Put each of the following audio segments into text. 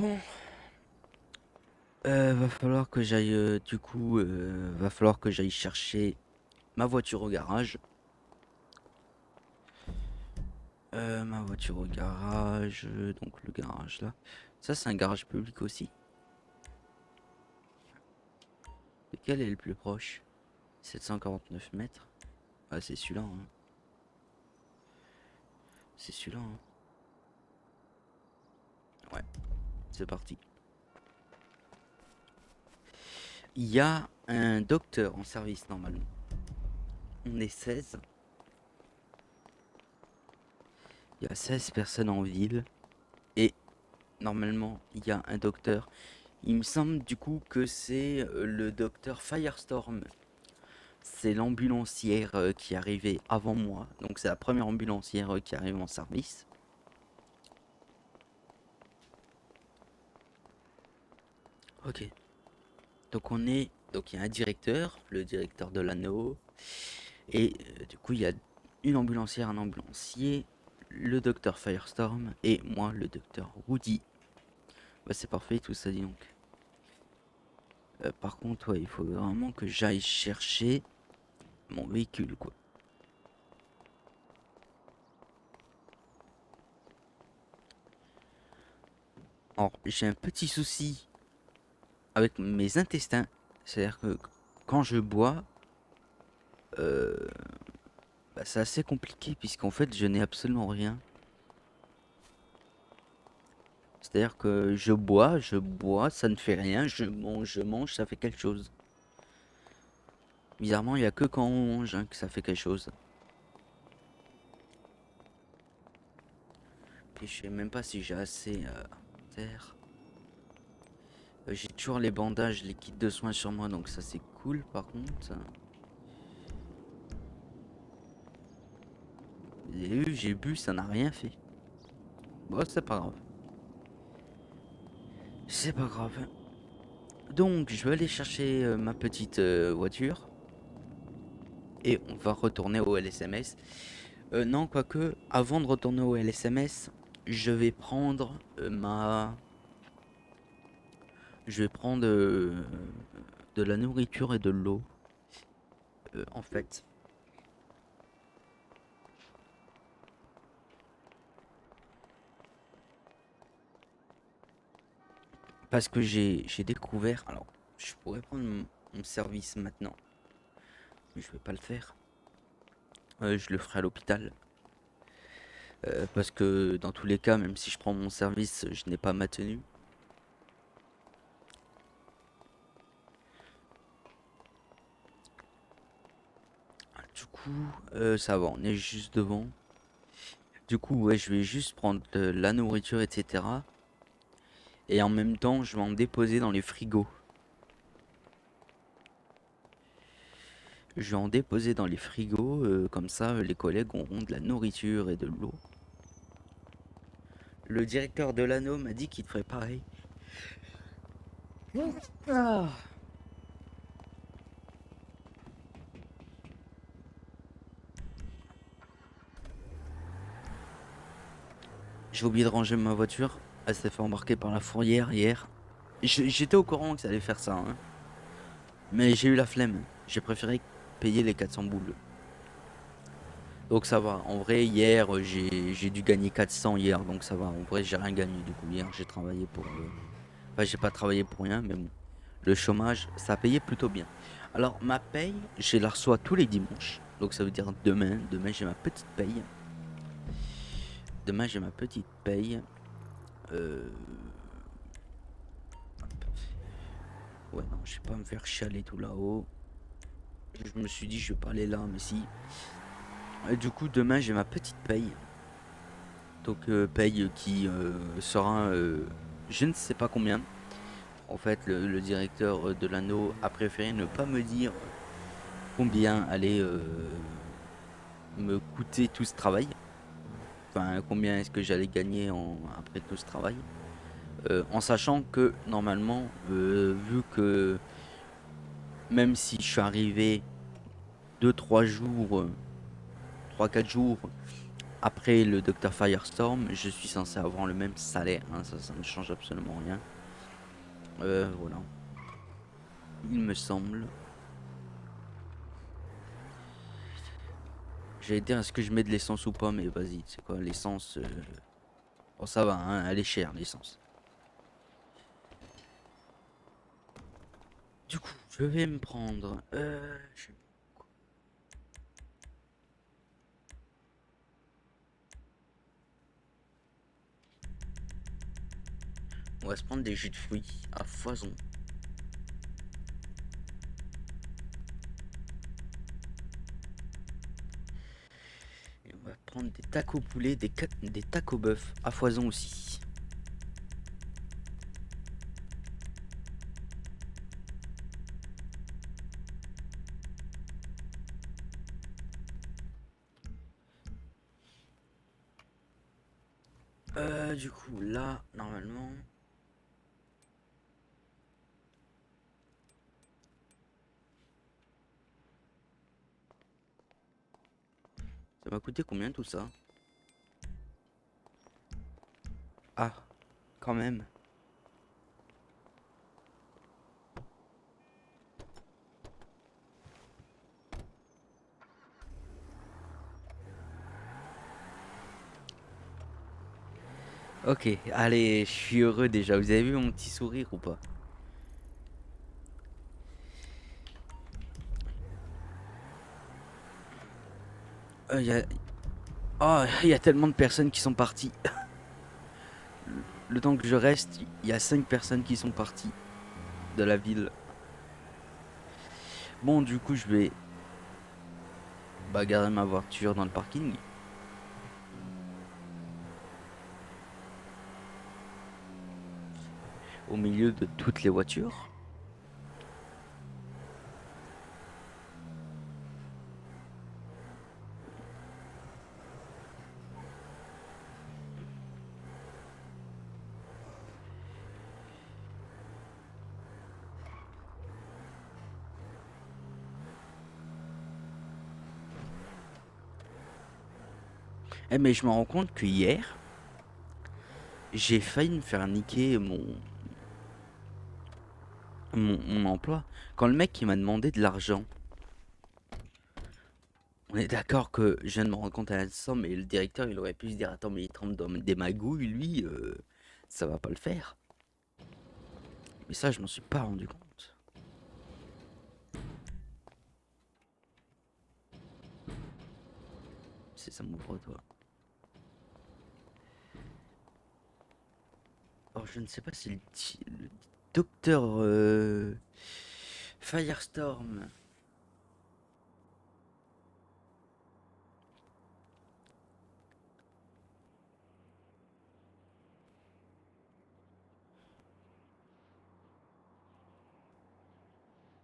Bon, va falloir que j'aille, va falloir que j'aille chercher ma voiture au garage. Ma voiture au garage, donc le garage là. Ça, c'est un garage public aussi. Lequel est le plus proche? 749 mètres. Ah, c'est celui-là, hein. C'est celui-là, hein. Ouais, c'est parti. Il y a un docteur en service normalement. On est 16. Il y a 16 personnes en ville. Et normalement, il y a un docteur. Il me semble du coup que c'est le docteur Firestorm. C'est l'ambulancière qui est arrivée avant moi. Donc c'est la première ambulancière qui arrive en service. Ok. Donc on est. Donc il y a un directeur, le directeur de l'anneau. Et du coup il y a une ambulancière, un ambulancier, le docteur Firestorm et moi le docteur Woody. Bah c'est parfait tout ça dit donc. Par contre ouais, il faut vraiment que j'aille chercher mon véhicule quoi. Alors j'ai un petit souci avec mes intestins. C'est-à-dire que quand je bois, euh, bah, c'est assez compliqué puisqu'en fait je n'ai absolument rien. C'est-à-dire que je bois, ça ne fait rien, je mange, ça fait quelque chose. Bizarrement, il n'y a que quand on mange hein, que ça fait quelque chose. Et je sais même pas si j'ai assez à terre. J'ai toujours les bandages, les kits de soins sur moi, donc ça c'est cool par contre. J'ai bu, ça n'a rien fait. Bon, c'est pas grave. C'est pas grave. Donc, je vais aller chercher ma petite voiture et on va retourner au LSMS. Non, quoique, avant de retourner au LSMS, je vais prendre Je vais prendre de la nourriture et de l'eau, en fait. Parce que j'ai découvert... Alors, je pourrais prendre mon service maintenant, mais je vais pas le faire. Je le ferai à l'hôpital. Parce que dans tous les cas, même si je prends mon service, je n'ai pas ma tenue. Du coup, ça va, on est juste devant. Du coup, ouais, je vais juste prendre de la nourriture, etc. Et en même temps, je vais en déposer dans les frigos. Je vais en déposer dans les frigos, comme ça, les collègues auront de la nourriture et de l'eau. Le directeur de l'anneau m'a dit qu'il ferait pareil. Ah. J'ai oublié de ranger ma voiture. Elle s'est fait embarquer par la fourrière hier. J'étais au courant que ça allait faire ça, hein. Mais j'ai eu la flemme. J'ai préféré payer les 400 boules. Donc ça va. En vrai, hier, j'ai dû gagner 400 hier. Donc ça va. En vrai, j'ai rien gagné. Du coup, hier, j'ai travaillé pour... Enfin, j'ai pas travaillé pour rien, mais bon. Le chômage, ça a payé plutôt bien. Alors, ma paye, je la reçois tous les dimanches. Donc ça veut dire demain. Demain, j'ai ma petite paye. Demain, j'ai ma petite paye. Euh... Ouais, non, je vais pas me faire chialer tout là-haut. Je me suis dit, je vais pas aller là, mais si. Du coup, demain, j'ai ma petite paye. Donc, paye qui sera, je ne sais pas combien. En fait, le directeur de l'anneau a préféré ne pas me dire combien allait me coûter tout ce travail. Enfin, combien est-ce que j'allais gagner après tout ce travail. En sachant que, normalement, vu que même si je suis arrivé 2-3 jours, 3-4 jours après le Dr Firestorm, je suis censé avoir le même salaire, hein, ça ne change absolument rien. Voilà, il me semble. J'allais dire est-ce que je mets de l'essence ou pas, mais vas-y, c'est quoi l'essence bon ça va, hein, elle est chère l'essence. Du coup, je vais me prendre... On va se prendre des jus de fruits à foison. Et on va prendre des tacos poulet, des tacos bœuf à foison aussi. Du coup, là, normalement... Ça m'a coûté combien tout ça? Ah, quand même. Ok, allez, je suis heureux déjà. Vous avez vu mon petit sourire ou pas? Il y a... Oh, il y a tellement de personnes qui sont parties. Le temps que je reste, il y a 5 personnes qui sont parties de la ville. Bon, du coup, je vais garder ma voiture dans le parking. Au milieu de toutes les voitures. Eh, mais je me rends compte que hier, j'ai failli me faire niquer mon emploi. Quand le mec il m'a demandé de l'argent, on est d'accord que je viens de me rendre compte à l'instant, mais le directeur il aurait pu se dire attends, mais il trempe dans des magouilles, lui, ça va pas le faire. Mais ça, je m'en suis pas rendu compte. C'est ça m'ouvre toi. Alors, je ne sais pas si le docteur Firestorm.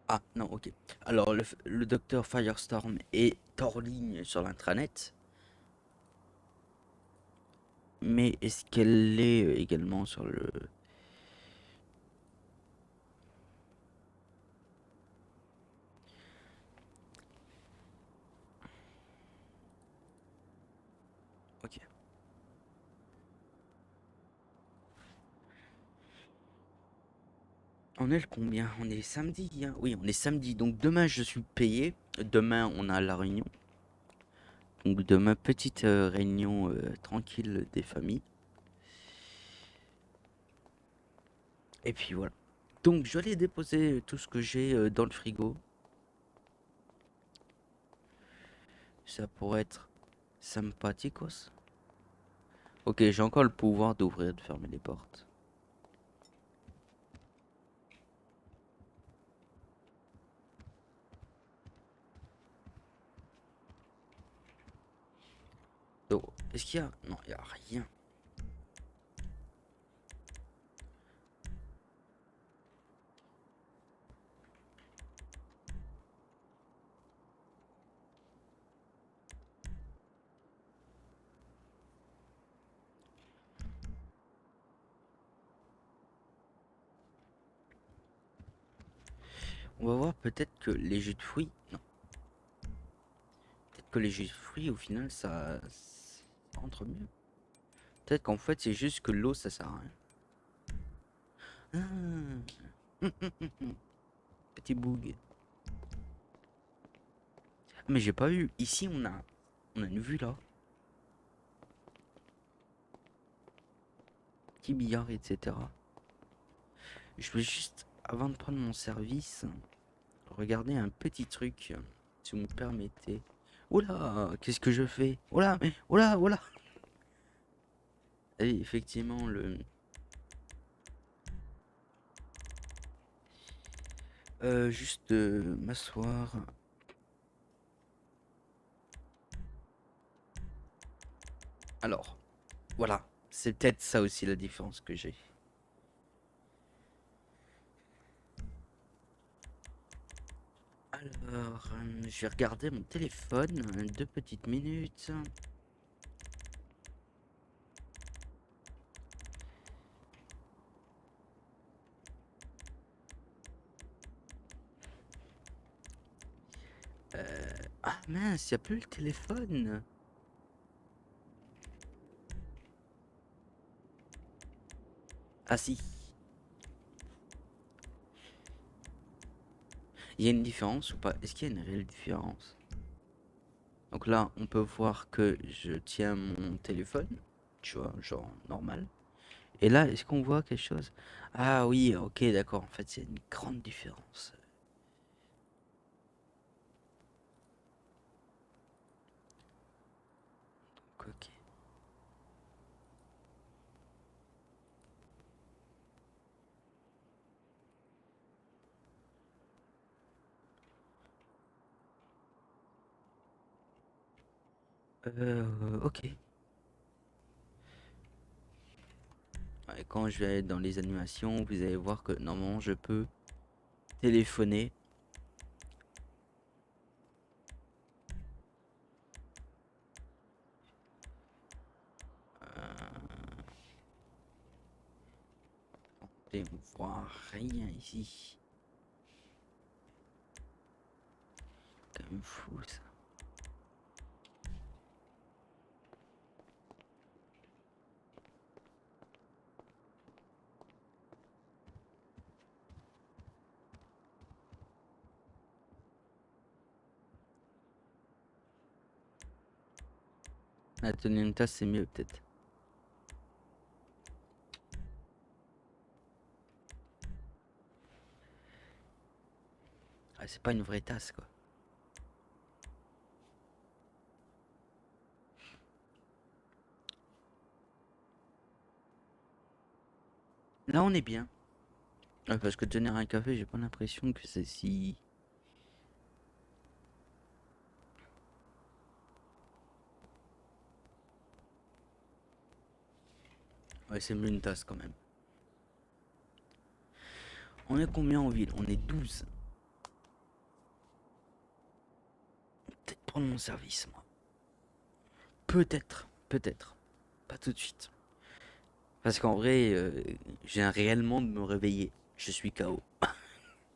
Ah non, ok. Alors, le docteur Firestorm est hors ligne sur l'intranet, mais est-ce qu'elle l'est également sur le... Ok. On est le combien? On est samedi, hein? Oui, on est samedi. Donc demain, je suis payé. Demain, on a la réunion. Donc demain, petite réunion tranquille des familles. Et puis voilà. Donc je vais aller déposer tout ce que j'ai dans le frigo. Ça pourrait être sympathiquos. Ok, j'ai encore le pouvoir d'ouvrir et de fermer les portes. Donc, est-ce qu'il y a... Non, il n'y a rien. On va voir peut-être que les jus de fruits... Non. Peut-être que les jus de fruits, au final, ça... Entre mieux. Peut-être qu'en fait, c'est juste que l'eau, ça sert à rien. Ah. Petit bug. Mais j'ai pas vu. Ici, on a une vue là. Petit billard, etc. Je vais juste, avant de prendre mon service, regarder un petit truc, si vous me permettez. Oula, qu'est-ce que je fais? Oula, mais oula, oula. Et effectivement, juste m'asseoir. Alors, voilà, c'est peut-être ça aussi la différence que j'ai. Alors, je vais regarder mon téléphone, 2 petites minutes. Ah mince, y a plus le téléphone. Ah si, il y a une différence ou pas? Est-ce qu'il y a une réelle différence? Donc là, on peut voir que je tiens mon téléphone, tu vois, genre normal. Et là, est-ce qu'on voit quelque chose? Ah oui, ok, d'accord. En fait, c'est une grande différence. Donc, ok. Ok. Et quand je vais être dans les animations, vous allez voir que normalement, je peux téléphoner. Et on voit rien ici. Quand même fou ça. Ah, tenir une tasse, c'est mieux peut-être. Ah, c'est pas une vraie tasse quoi. Là, on est bien. Ouais, parce que tenir un café, j'ai pas l'impression que c'est si. Ouais, c'est mieux une tasse quand même. On est combien en ville? On est 12. Peut-être prendre mon service, moi. Peut-être, peut-être. Pas tout de suite. Parce qu'en vrai, je viens réellement de me réveiller. Je suis KO.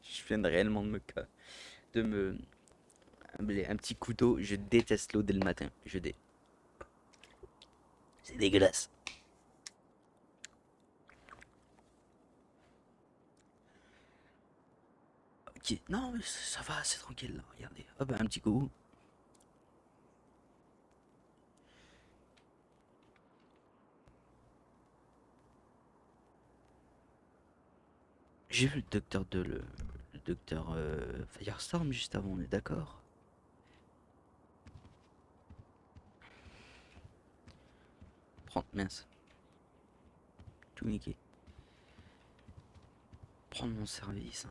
Je viens de réellement de me. Un petit couteau. Je déteste l'eau dès le matin. C'est dégueulasse. Ok. Non, mais ça va, c'est tranquille là. Regardez. Hop, un petit coup. J'ai vu le docteur le docteur Firestorm juste avant, on est d'accord? Prendre, mince, tout niqué. Prendre mon service.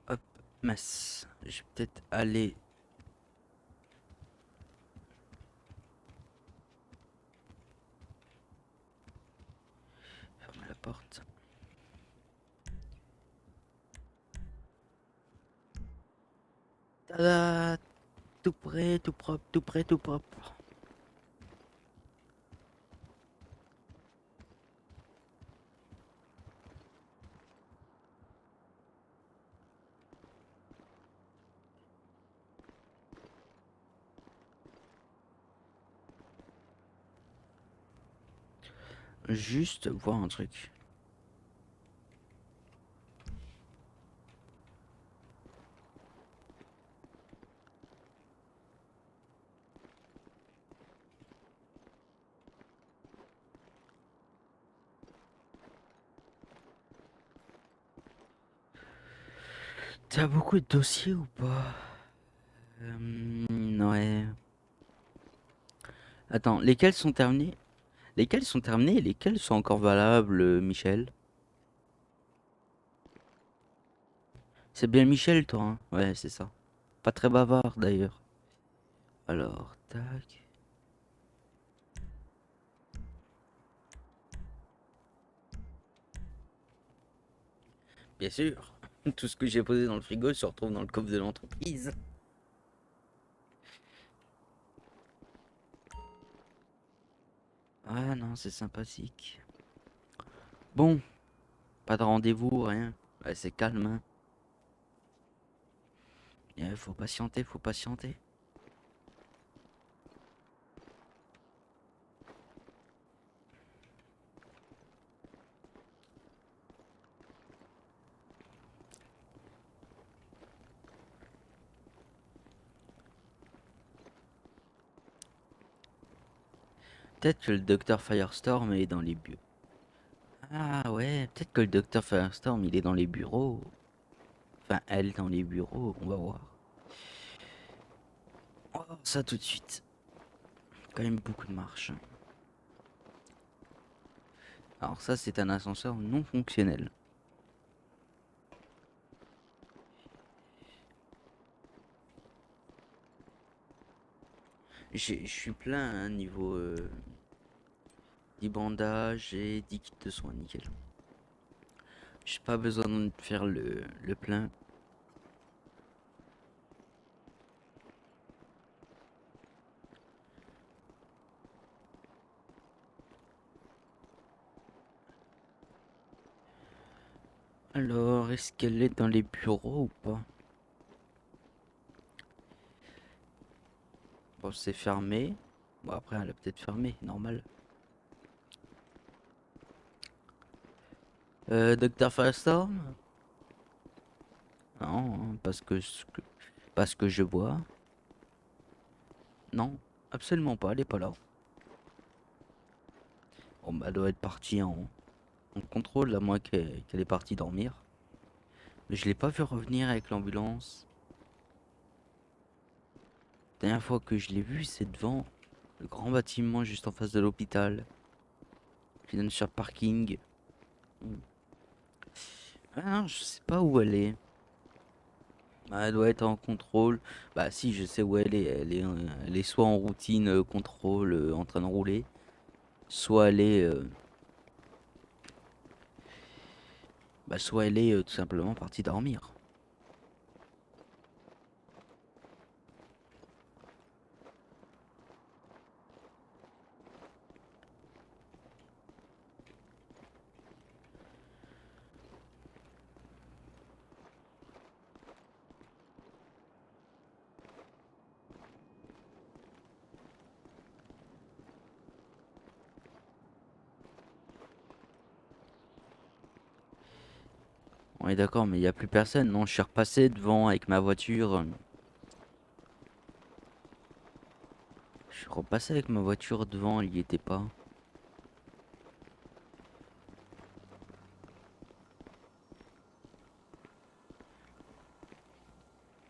Hop, mince. Je vais peut-être aller. Fermer la porte. Tada! Tout prêt, tout propre, tout prêt, tout propre. juste voir un truc. T'as beaucoup de dossiers ou pas? Ouais. Attends, lesquels sont terminés? Lesquels sont terminés et lesquels sont encore valables, Michel? C'est bien Michel, toi, hein? Ouais, c'est ça. Pas très bavard, d'ailleurs. Alors, tac. Bien sûr. Tout ce que j'ai posé dans le frigo se retrouve dans le coffre de l'entreprise. Ah non, c'est sympathique. Bon, pas de rendez-vous, rien. Ouais, c'est calme, hein. Faut patienter, faut patienter. Peut-être que le docteur Firestorm est dans les bureaux. Ah ouais, peut-être que le docteur Firestorm il est dans les bureaux. Enfin, elle dans les bureaux, on va voir. On va voir ça tout de suite. Quand même beaucoup de marche. Alors ça, c'est un ascenseur non fonctionnel. Je suis plein hein, niveau 10 bandages et 10 kits de soins, nickel. J'ai pas besoin de faire le plein. Alors, est-ce qu'elle est dans les bureaux ou pas? Bon, c'est fermé. Bon, après, elle a peut-être fermé, normal. Docteur Firestorm? Non, hein, parce que je vois. Non, absolument pas, elle est pas là. Bon, bah, elle doit être partie en contrôle, à moins qu'elle est partie dormir. Mais je l'ai pas vu revenir avec l'ambulance. La dernière fois que je l'ai vue, c'est devant le grand bâtiment juste en face de l'hôpital, qui donne sur le parking. Hmm. Ah non, je sais pas où elle est. Ah, elle doit être en contrôle. Bah si, je sais où elle est. Elle est soit en routine contrôle en train de rouler, soit elle est, soit elle est tout simplement partie dormir. On est d'accord, mais il y a plus personne. Non, je suis repassé devant avec ma voiture. Je suis repassé avec ma voiture devant, il y était pas.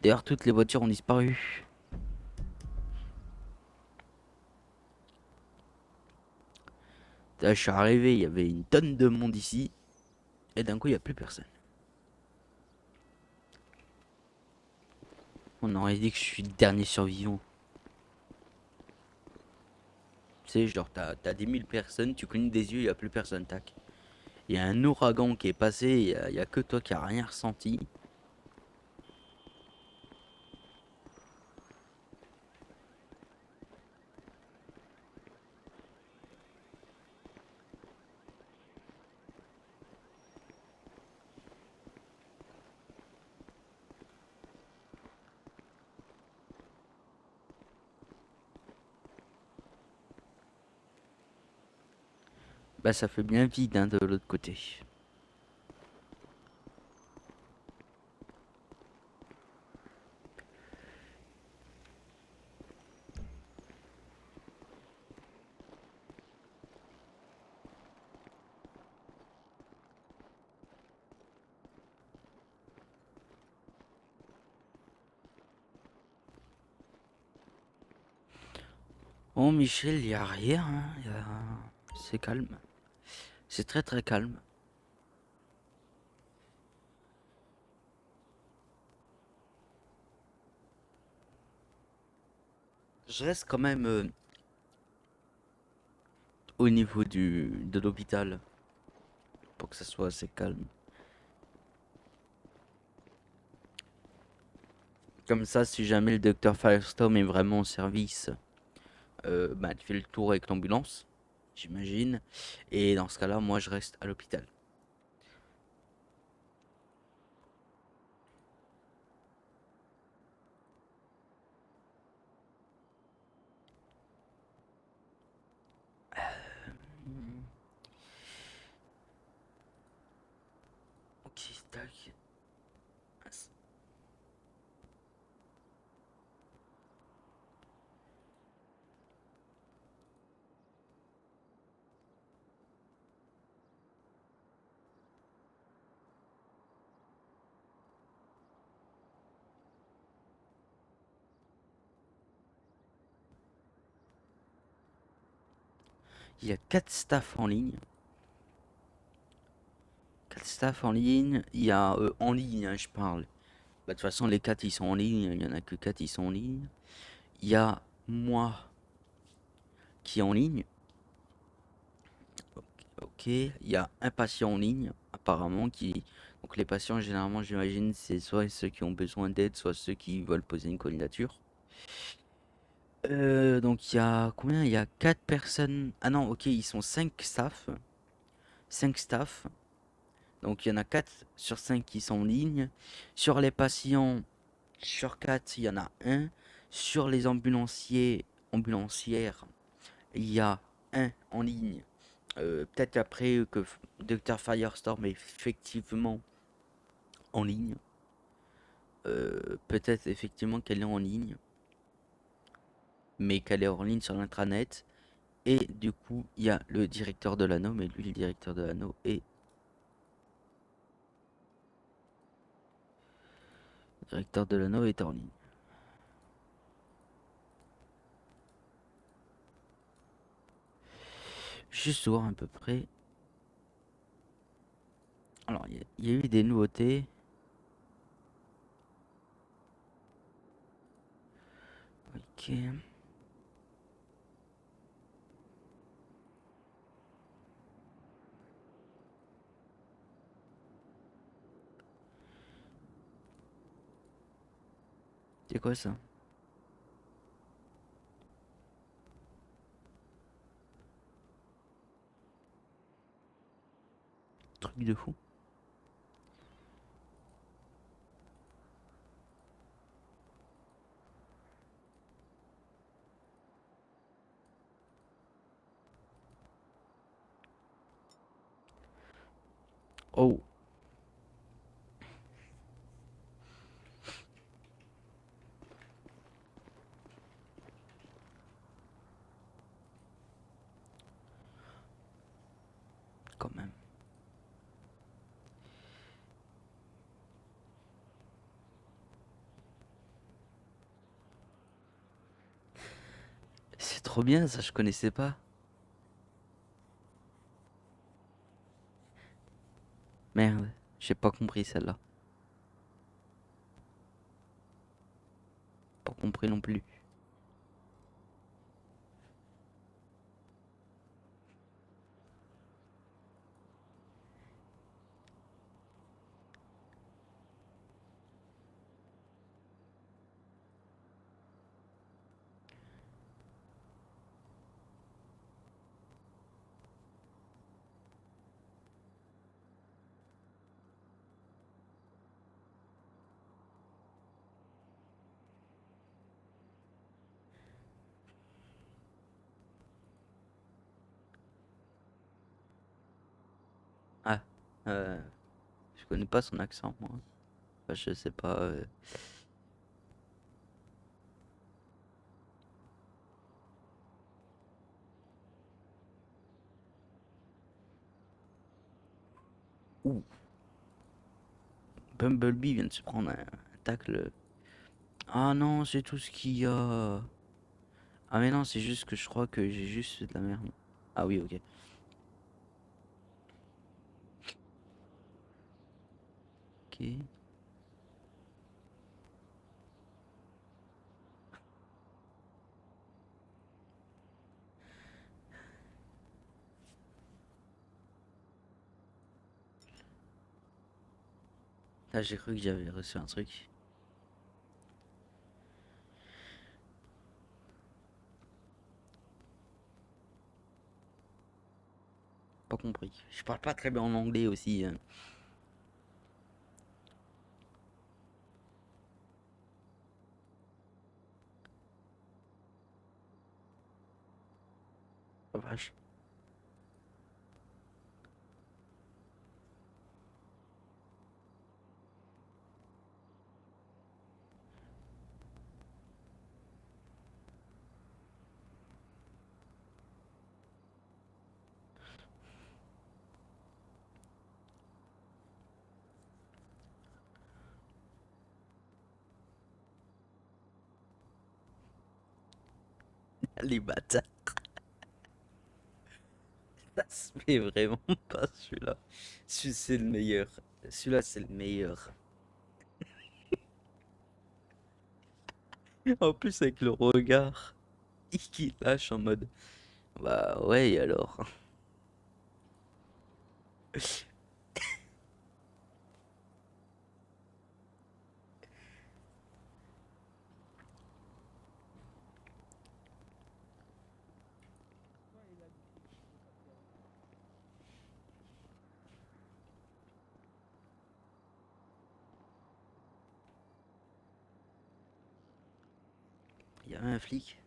D'ailleurs, toutes les voitures ont disparu. Là, je suis arrivé, il y avait une tonne de monde ici. Et d'un coup, il n'y a plus personne. On aurait dit que je suis le dernier survivant. Tu sais, genre, t'as des mille personnes, tu clignes des yeux, il n'y a plus personne, tac. Il y a un ouragan qui est passé, il y a que toi qui a rien ressenti. Bah ça fait bien vide hein, de l'autre côté. Oh Michel, y a rien, hein, c'est calme. C'est très très calme. Je reste quand même au niveau de l'hôpital pour que ça soit assez calme. Comme ça, si jamais le docteur Firestorm est vraiment en service, bah tu fais le tour avec l'ambulance, j'imagine. Et dans ce cas-là, moi je reste à l'hôpital. Hmm, ok, tac. Il y a 4 staffs en ligne. 4 staffs en ligne. Il y a en ligne, hein, je parle. Bah, de toute façon, les 4 ils sont en ligne. Il y en a que 4 ils sont en ligne. Il y a moi qui est en ligne. Ok, ok. Il y a un patient en ligne, apparemment, qui. Donc, les patients, généralement, j'imagine, c'est soit ceux qui ont besoin d'aide, soit ceux qui veulent poser une candidature. Donc, il y a combien? Il y a 4 personnes. Ah non, ok, ils sont 5 staffs. 5 staffs. Donc, il y en a 4 sur 5 qui sont en ligne. Sur les patients, sur 4 il y en a un. Sur les ambulanciers, ambulancières, il y a un en ligne. Peut-être après que Dr Firestorm est effectivement en ligne. Peut-être effectivement qu'elle est en ligne, mais qu'elle est en ligne sur l'intranet. Et du coup, il y a le directeur de l'anneau, mais lui, le directeur de l'anneau est. Le directeur de l'anneau est en ligne. Juste voir à peu près. Alors, il y a eu des nouveautés. Ok. C'est quoi ça? Truc de fou. Oh, quand même. C'est trop bien, ça, je connaissais pas. Merde, j'ai pas compris celle-là. Pas compris non plus. Euh, je connais pas son accent, moi. Enfin, je sais pas. Ouh, Bumblebee vient de se prendre un tacle. Ah non, c'est tout ce qu'il y a. Ah mais non, c'est juste que je crois que j'ai juste fait de la merde. Ah oui, ok. Ok. Là, j'ai cru que j'avais reçu un truc. Pas compris. Je parle pas très bien en anglais aussi. Oh, vache. Les bâtards. Ça se fait vraiment pas celui-là. Celui c'est le meilleur. Celui-là c'est le meilleur. En plus avec le regard qui lâche en mode. Bah ouais et alors. Il y avait un flic.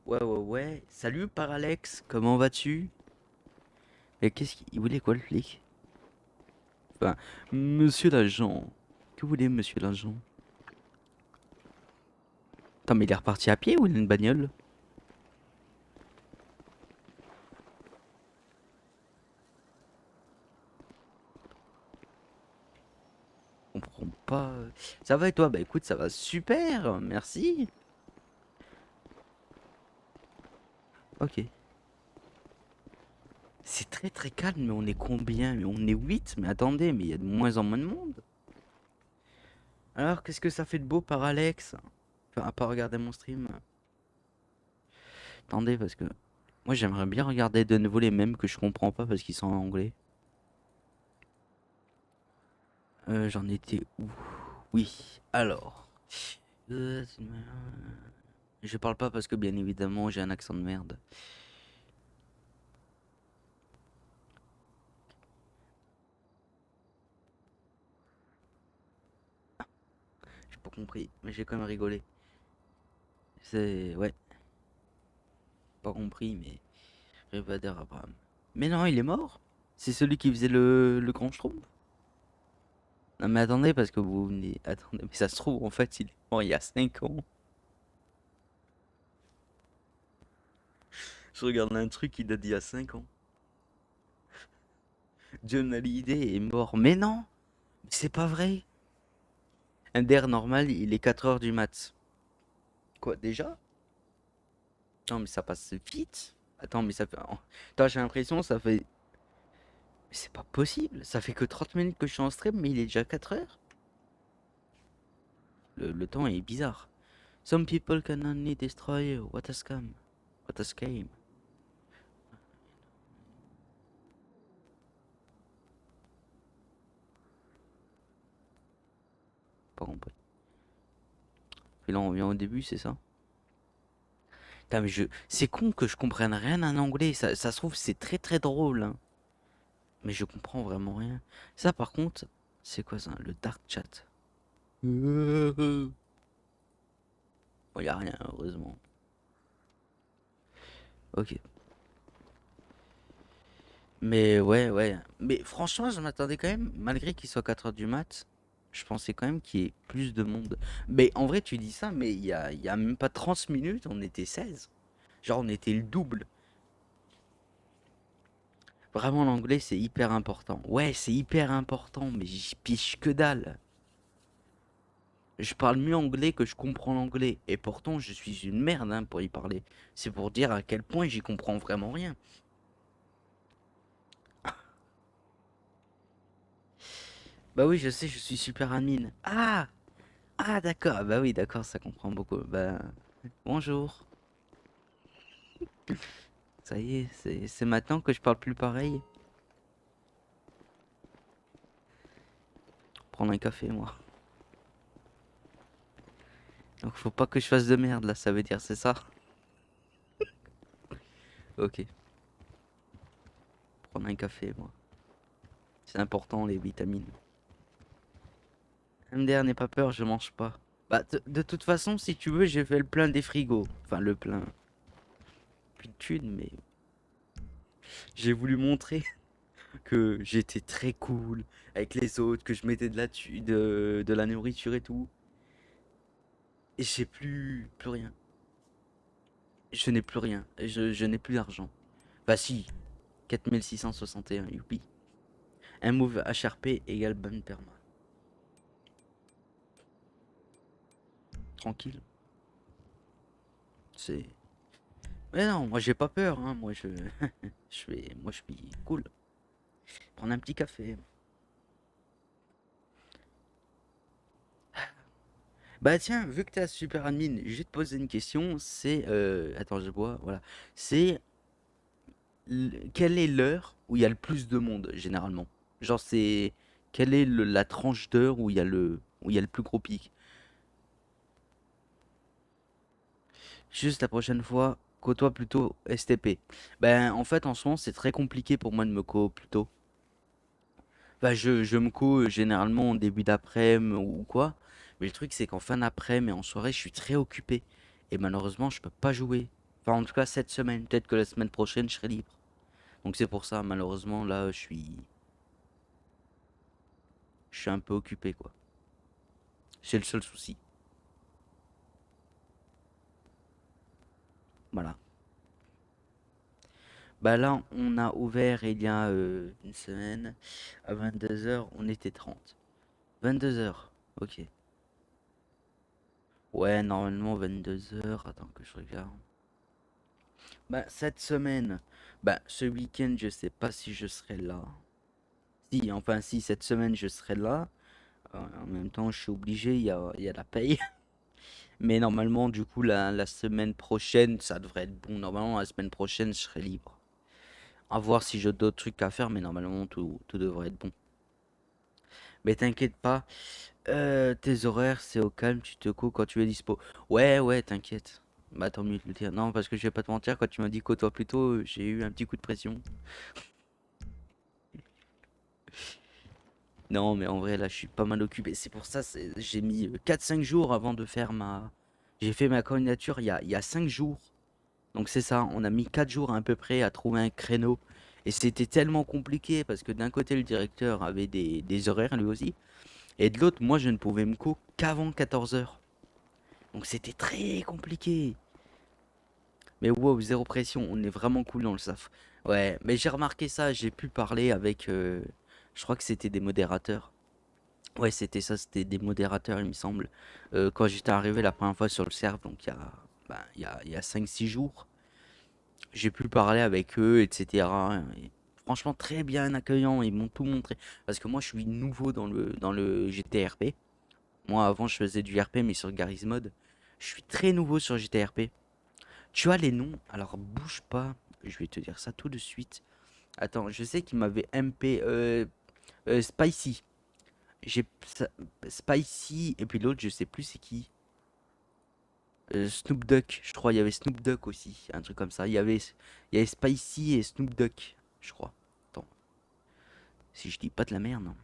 Ouais ouais ouais. Salut Paralex, comment vas-tu? Et qu'est-ce qu'il voulait quoi le flic? Enfin, monsieur l'agent. Que voulez monsieur l'agent? Attends mais il est reparti à pied ou il a une bagnole? Je comprends pas. Ça va et toi? Bah écoute, ça va super, merci. Ok. C'est très très calme, mais on est combien? Mais on est 8. Mais attendez, mais il y a de moins en moins de monde. Alors, qu'est-ce que ça fait de beau par Alex? Enfin, à part regarder mon stream. Attendez, parce que moi j'aimerais bien regarder de nouveau les mêmes que je comprends pas parce qu'ils sont en anglais. J'en étais où? Oui, alors. Euh, Je parle pas parce que bien évidemment j'ai un accent de merde. J'ai pas compris, mais j'ai quand même rigolé. C'est. Ouais, pas compris, mais. Revader Abraham. Mais non, il est mort? C'est celui qui faisait le grand schtroumpf? Non mais attendez, parce que vous venez... Attendez, mais ça se trouve, en fait, il est mort il y a 5 ans. Je regarde un truc qui date d'il y a 5 ans. John Hallyday est mort. Mais non, c'est pas vrai. Un der normal, il est 4 heures du mat. Quoi, déjà? Non, mais ça passe vite. Attends, mais ça fait... Attends, j'ai l'impression, ça fait... Mais c'est pas possible. Ça fait que 30 minutes que je suis en stream, mais il est déjà 4 heures. Le temps est bizarre. Some people can only destroy you. What a scam. What a scam. Pas compris. Et là, on vient au début, c'est ça? Putain, mais c'est con que je comprenne rien en anglais. Ça se trouve, c'est très très drôle, hein. Mais je comprends vraiment rien. Ça, par contre, c'est quoi ça? Le dark chat. Bon, y a rien, heureusement. Ok. Mais ouais, ouais. Mais franchement, je m'attendais quand même, malgré qu'il soit 4 heures du mat, je pensais quand même qu'il y ait plus de monde. Mais en vrai, tu dis ça, mais il y a même pas 30 minutes, on était 16. Genre, on était le double. Vraiment, l'anglais, c'est hyper important. Ouais, c'est hyper important, mais j'y piche que dalle. Je parle mieux anglais que je comprends l'anglais. Et pourtant, je suis une merde hein, pour y parler. C'est pour dire à quel point j'y comprends vraiment rien. Bah oui, je sais, je suis super admin. Ah! Ah, d'accord. Ah bah oui, d'accord, ça comprend beaucoup. Bah, bonjour. Ça y est, c'est maintenant que je parle plus pareil. Prendre un café, moi. Donc, faut pas que je fasse de merde, là, ça veut dire, c'est ça? Ok, prendre un café, moi. C'est important, les vitamines. MDR, n'aie pas peur, je mange pas. Bah, de toute façon, si tu veux, j'ai fait le plein des frigos. Enfin, le plein. Plus de thunes, mais j'ai voulu montrer que j'étais très cool avec les autres, que je mettais de la nourriture et tout. Et j'ai plus rien. Je n'ai plus rien. Je n'ai plus d'argent. Bah si, 4661, youpi. Un move HRP égale ban perma. Tranquille. C'est... Mais non, moi j'ai pas peur, hein. Moi moi je suis cool. Prendre un petit café. Bah tiens, vu que t'es à super admin, je vais te poser une question. C'est... Attends, je bois, voilà. C'est... Quelle est l'heure où il y a le plus de monde, généralement? Genre c'est... Quelle est la tranche d'heure où il y a le plus gros pic? Juste la prochaine fois, côtoie plutôt STP. Ben, en fait, en ce moment, c'est très compliqué pour moi de me co plutôt. Enfin, je me co généralement en début d'après-midi ou quoi. Mais le truc, c'est qu'en fin d'après-midi et en soirée, je suis très occupé. Et malheureusement, je peux pas jouer. Enfin, en tout cas, cette semaine. Peut-être que la semaine prochaine, je serai libre. Donc c'est pour ça, malheureusement, là, je suis un peu occupé, quoi. C'est le seul souci. Voilà. Bah là, on a ouvert il y a une semaine. À 22 heures, on était 30. 22 heures. Ok. Ouais, normalement 22 heures. Attends que je regarde. Bah, cette semaine, bah, ce week-end, je sais pas si je serai là. Si, enfin, si, cette semaine, je serai là. En même temps, je suis obligé, il y a la paye. Mais normalement, du coup, la semaine prochaine, ça devrait être bon. Normalement, la semaine prochaine, je serai libre. À voir si j'ai d'autres trucs à faire, mais normalement, tout devrait être bon. Mais t'inquiète pas, tes horaires, c'est au calme, tu te couches quand tu es dispo. Ouais, ouais, t'inquiète. Bah, tant mieux de le dire. Non, parce que je vais pas te mentir, quand tu m'as dit côtoie plus tôt, j'ai eu un petit coup de pression. Non, mais en vrai, là, je suis pas mal occupé. C'est pour ça, j'ai mis 4-5 jours avant de faire ma... J'ai fait ma candidature il y a 5 jours. Donc c'est ça, on a mis 4 jours à peu près à trouver un créneau. Et c'était tellement compliqué parce que d'un côté, le directeur avait des horaires lui aussi. Et de l'autre, moi, je ne pouvais me co qu'avant 14 heures. Donc c'était très compliqué. Mais wow, zéro pression, on est vraiment cool dans le SAF. Ouais, mais j'ai remarqué ça, j'ai pu parler avec... je crois que c'était des modérateurs. Ouais, c'était ça, c'était des modérateurs, il me semble. Quand j'étais arrivé la première fois sur le serve, donc il y a 5-6 jours, j'ai pu parler avec eux, etc. Et franchement, très bien accueillant, ils m'ont tout montré. Parce que moi, je suis nouveau dans le GTRP. Moi, avant, je faisais du RP, mais sur Garry's Mod. Je suis très nouveau sur GTRP. Tu as les noms, alors bouge pas. Je vais te dire ça tout de suite. Attends, je sais qu'il m'avait MP Spicy. J'ai Spicy et puis l'autre, je sais plus c'est qui. Snoop Duck, je crois. Il y avait Snoop Duck aussi, un truc comme ça. Il y avait Spicy et Snoop Duck, je crois. Attends, si je dis pas de la merde, hein.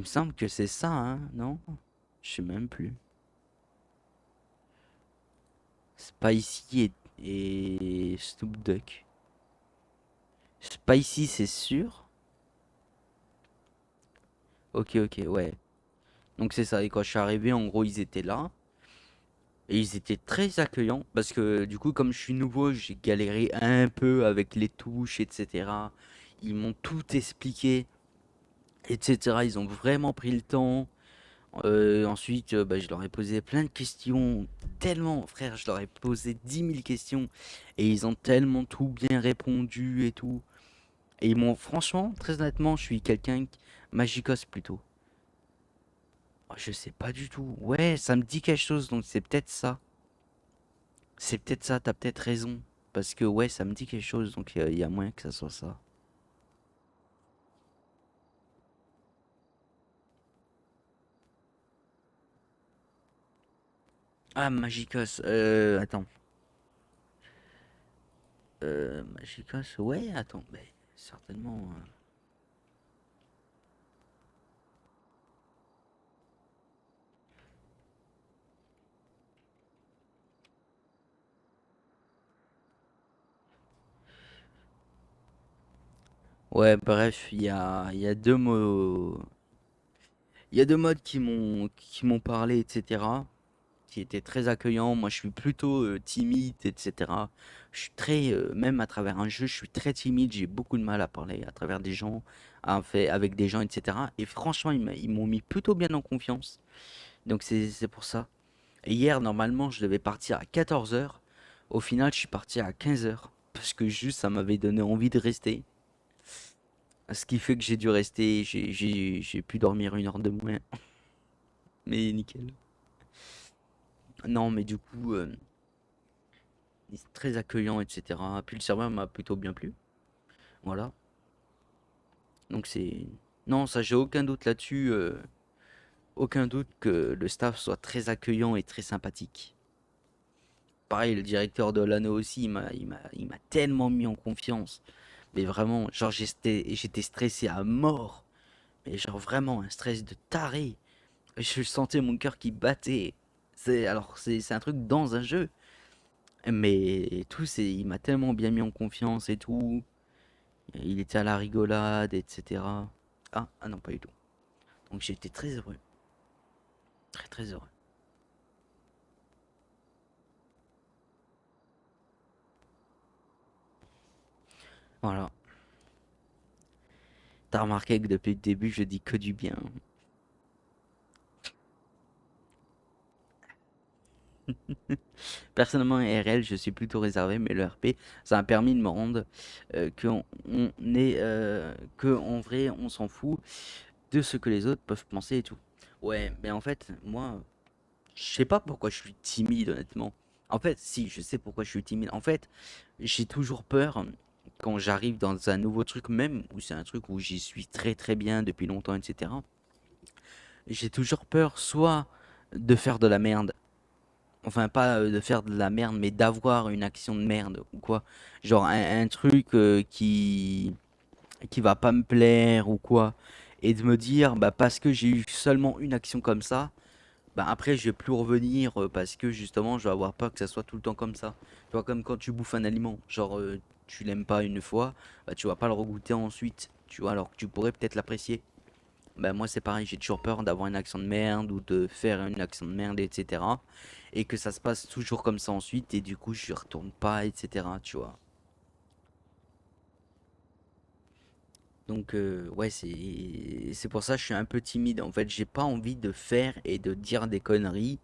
Il me semble que c'est ça, hein, non? Je sais même plus. Spicy et Snoop Duck. Spicy, c'est sûr? Ok, ok, ouais. Donc c'est ça, et quand je suis arrivé, en gros, ils étaient là. Et ils étaient très accueillants, parce que du coup, comme je suis nouveau, j'ai galéré un peu avec les touches, etc. Ils m'ont tout expliqué, etc. Ils ont vraiment pris le temps. Ensuite, bah, je leur ai posé plein de questions. Tellement, frère, je leur ai posé 10 000 questions. Et ils ont tellement tout bien répondu et tout. Et ils m'ont, franchement, très honnêtement, je suis quelqu'un magicos plutôt. Oh, je sais pas du tout. Ouais, ça me dit quelque chose, donc c'est peut-être ça. C'est peut-être ça, t'as peut-être raison. Parce que ouais, ça me dit quelque chose, donc il y a moyen que ça soit ça. Ah, Magicos, attends. Magicos, ouais, attends, mais certainement. Ouais, bref, il y a deux mots. Il y a deux modes qui m'ont parlé, etc. Qui étaient très accueillants. Moi, je suis plutôt timide, etc. Je suis très, même à travers un jeu, je suis très timide. J'ai beaucoup de mal à parler à travers des gens, avec des gens, etc. Et franchement, ils m'ont mis plutôt bien en confiance. Donc c'est pour ça. Et hier, normalement, je devais partir à 14 heures. Au final, je suis parti à 15 heures. Parce que juste, ça m'avait donné envie de rester. Ce qui fait que j'ai dû rester. J'ai pu dormir 1 heure de moins. Mais nickel. Non, mais du coup, il est très accueillant, etc. Puis le serveur m'a plutôt bien plu. Voilà. Donc c'est. Non, ça, j'ai aucun doute là-dessus. Aucun doute que le staff soit très accueillant et très sympathique. Pareil, le directeur de l'anneau aussi, il m'a tellement mis en confiance. Mais vraiment, genre j'étais stressé à mort. Mais genre vraiment un stress de taré. Je sentais mon cœur qui battait. C'est un truc dans un jeu. Mais tout, il m'a tellement bien mis en confiance et tout. Il était à la rigolade, etc. Ah non, pas du tout. Donc j'étais très heureux. Très très heureux. Voilà. T'as remarqué que depuis le début, je dis que du bien. Personnellement, RL, je suis plutôt réservé, mais le RP, ça m'a permis de me rendre que en vrai, on s'en fout de ce que les autres peuvent penser et tout. Ouais, mais en fait, moi, je sais pas pourquoi je suis timide, honnêtement. En fait, si, je sais pourquoi je suis timide. En fait, j'ai toujours peur quand j'arrive dans un nouveau truc, même où c'est un truc où j'y suis très très bien depuis longtemps, etc. J'ai toujours peur soit de faire de la merde. Enfin, pas de faire de la merde, mais d'avoir une action de merde ou quoi. Genre un truc qui va pas me plaire ou quoi. Et de me dire, bah parce que j'ai eu seulement une action comme ça, bah après je vais plus revenir parce que justement je vais avoir peur que ça soit tout le temps comme ça. Tu vois, comme quand tu bouffes un aliment. Genre tu l'aimes pas une fois, bah tu vas pas le regoûter ensuite. Tu vois, alors que tu pourrais peut-être l'apprécier. Bah moi c'est pareil, j'ai toujours peur d'avoir une action de merde ou de faire une action de merde, etc. Et que ça se passe toujours comme ça ensuite et du coup je retourne pas, etc. Tu vois. Donc ouais, c'est pour ça que je suis un peu timide. En fait, j'ai pas envie de faire et de dire des conneries.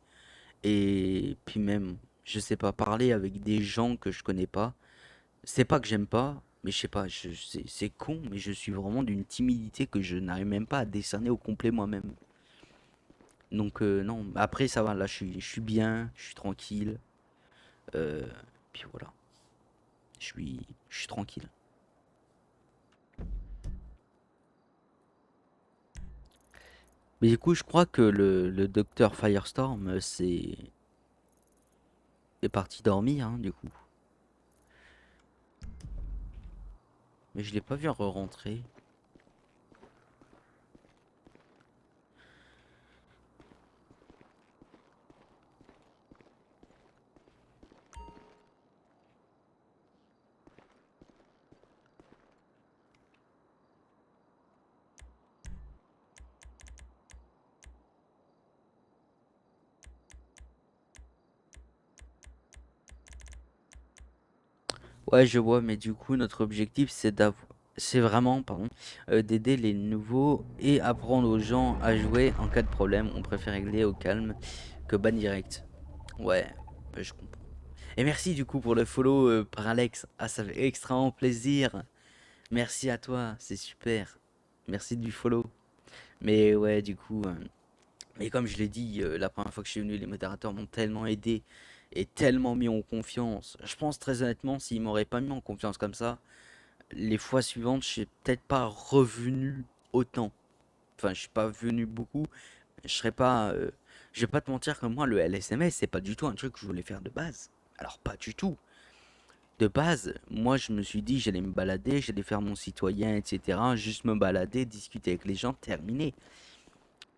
Et puis même, je sais pas, parler avec des gens que je connais pas. C'est pas que j'aime pas, mais je sais pas, c'est con, mais je suis vraiment d'une timidité que je n'arrive même pas à décerner au complet moi-même. Donc non, après ça va, là je suis bien, je suis tranquille. euh, Puis voilà, je suis tranquille. Mais du coup, je crois que le docteur Firestorm est parti dormir, hein, du coup. Mais je l'ai pas vu re-rentrer. Ouais, je vois, mais du coup, notre objectif, c'est vraiment, pardon, d'aider les nouveaux et apprendre aux gens à jouer en cas de problème. On préfère régler au calme que ban direct. Ouais, je comprends. Et merci du coup pour le follow par Alex. Ah, ça fait extrêmement plaisir. Merci à toi, c'est super. Merci du follow. Mais ouais, du coup, mais comme je l'ai dit la première fois que je suis venu, les modérateurs m'ont tellement aidé et tellement mis en confiance. Je pense très honnêtement, s'ils m'auraient pas mis en confiance comme ça, les fois suivantes, je serais peut-être pas revenu autant. Enfin, je suis pas venu beaucoup. Je serais pas. Je vais pas te mentir que moi, le LSMS, c'est pas du tout un truc que je voulais faire de base. Alors, pas du tout. De base, moi, je me suis dit, j'allais me balader, j'allais faire mon citoyen, etc. Juste me balader, discuter avec les gens, terminer.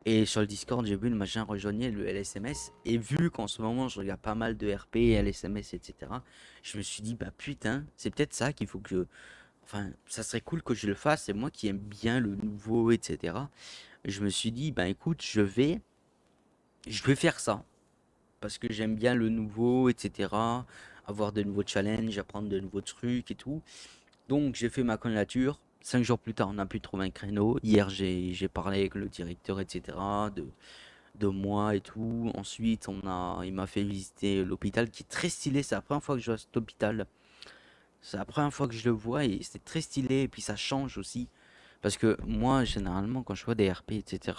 Et sur le Discord, j'ai vu le machin rejoignait le LSMS. Et vu qu'en ce moment, je regarde pas mal de RP, LSMS, etc., je me suis dit, bah putain, c'est peut-être ça qu'il faut que je. Enfin, ça serait cool que je le fasse. C'est moi qui aime bien le nouveau, etc. Je me suis dit, bah écoute, je vais faire ça. Parce que j'aime bien le nouveau, etc. Avoir de nouveaux challenges, apprendre de nouveaux trucs et tout. Donc j'ai fait ma candidature. 5 jours plus tard, on a pu trouver un créneau. Hier, j'ai parlé avec le directeur, etc. De moi et tout. Ensuite, il m'a fait visiter l'hôpital qui est très stylé. C'est la première fois que je vois cet hôpital. C'est la première fois que je le vois et c'est très stylé. Et puis ça change aussi. Parce que moi, généralement, quand je vois des RP, etc.,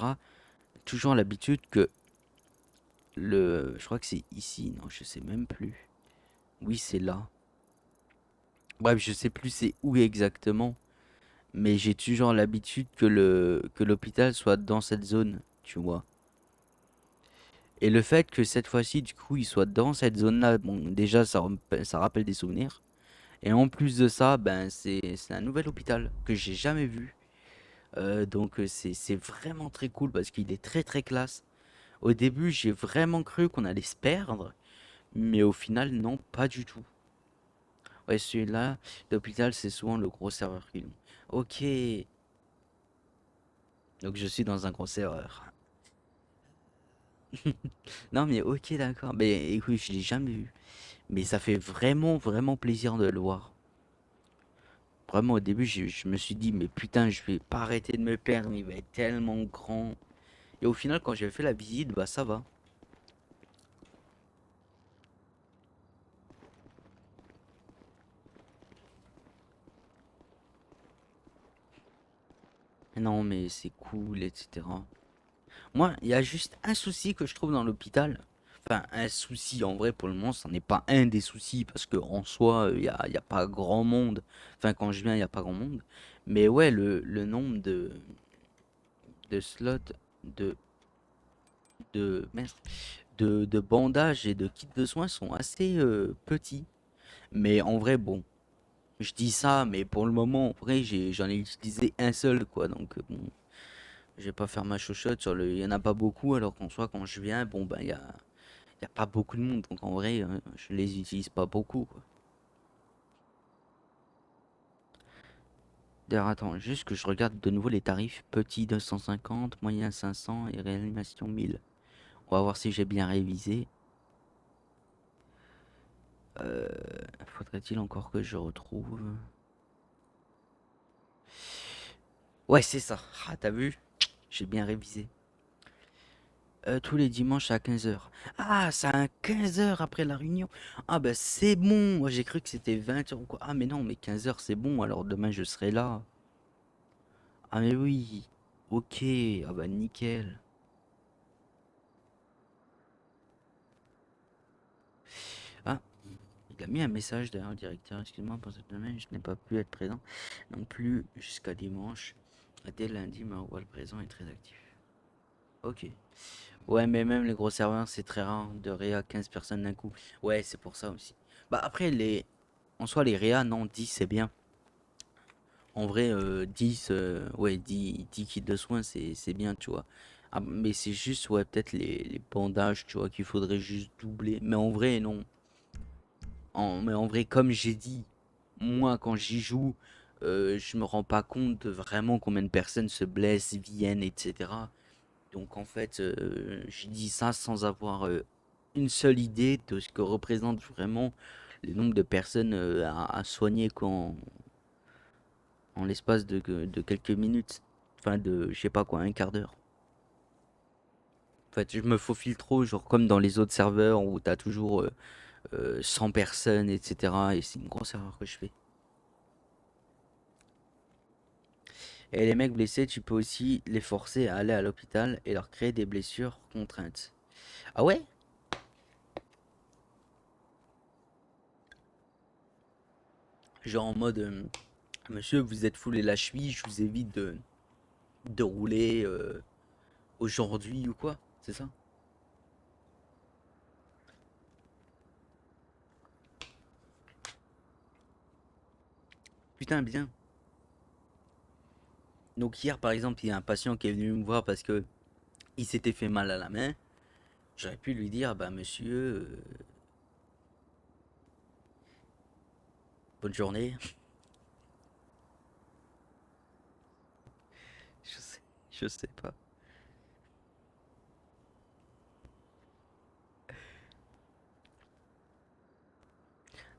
toujours l'habitude que je crois que c'est ici. Non, je sais même plus. Oui, c'est là. Bref, je sais plus c'est où exactement. Mais j'ai toujours l'habitude que l'hôpital soit dans cette zone, tu vois. Et le fait que cette fois-ci, du coup, il soit dans cette zone-là, bon, déjà, ça rappelle des souvenirs. Et en plus de ça, ben, c'est un nouvel hôpital que j'ai jamais vu. Donc, c'est vraiment très cool parce qu'il est très très classe. Au début, j'ai vraiment cru qu'on allait se perdre, mais au final, non, pas du tout. Ouais, celui-là, l'hôpital, c'est souvent le gros serveur qu'ils ont. Ok, donc je suis dans un gros serveur. Non, mais ok, d'accord. Mais écoute, je l'ai jamais vu. Mais ça fait vraiment, vraiment plaisir de le voir. Vraiment, au début, je me suis dit, mais putain, je vais pas arrêter de me perdre, il va être tellement grand. Et au final, quand j'ai fait la visite, bah ça va. Non, mais c'est cool, etc. Moi, il y a juste un souci que je trouve dans l'hôpital. Enfin, un souci, en vrai, pour le moment, ça n'est pas un des soucis, parce que en soi, il y a pas grand monde. Enfin, quand je viens, il n'y a pas grand monde. Mais ouais, le nombre de slots, de, merde, de bandages et de kits de soins sont assez petits. Mais en vrai, bon, je dis ça, mais pour le moment, en vrai, j'en ai utilisé un seul, quoi. Donc, bon, je vais pas faire ma chochotte sur le. Il y en a pas beaucoup, alors qu'en soi, quand je viens, bon, bah, il y a pas beaucoup de monde. Donc, en vrai, je les utilise pas beaucoup, quoi. D'ailleurs, attends, juste que je regarde de nouveau les tarifs. Petit 250, moyen 500 et réanimation 1000. On va voir si j'ai bien révisé. Euh, Faudrait-il encore que je retrouve. Ouais, c'est ça. Ah, t'as vu? J'ai bien révisé. Tous les dimanches à 15 heures. Ah, c'est à 15 heures après la réunion. Ah, bah c'est bon. Moi, j'ai cru que c'était 20 heures ou quoi. Ah, mais non, mais 15 heures c'est bon. Alors demain, je serai là. Ah, mais oui. Ok. Ah, bah nickel. Ah, il a mis un message derrière le directeur. Excuse-moi pour cette semaine, je n'ai pas pu être présent non plus jusqu'à dimanche. Dès lundi, ma voix le présent est très actif. Ok. Ouais, mais même les gros serveurs, c'est très rare de réa 15 personnes d'un coup. Ouais, c'est pour ça aussi. Bah après, en soi, les réa, non, 10 c'est bien. En vrai, 10, ouais, 10 kits de soins, c'est bien, tu vois. Ah, mais c'est juste, ouais, peut-être les bandages, tu vois, qu'il faudrait juste doubler. Mais en vrai, non. Mais en vrai, comme j'ai dit, moi, quand j'y joue, je me rends pas compte de vraiment combien de personnes se blessent, viennent, etc. Donc en fait, je dis ça sans avoir une seule idée de ce que représente vraiment le nombre de personnes à soigner en l'espace de quelques minutes. Enfin, de, je sais pas quoi, un quart d'heure. En fait, je me faufile trop, genre comme dans les autres serveurs où t'as toujours 100 personnes, etc. Et c'est une grosse erreur que je fais. Et les mecs blessés, tu peux aussi les forcer à aller à l'hôpital et leur créer des blessures contraintes. Ah ouais? Genre en mode, monsieur, vous êtes foulé la cheville, je vous évite de rouler aujourd'hui ou quoi? C'est ça? Putain, bien. Donc hier, par exemple, il y a un patient qui est venu me voir parce que il s'était fait mal à la main. J'aurais pu lui dire, bah monsieur, bonne journée. Je sais, je sais pas.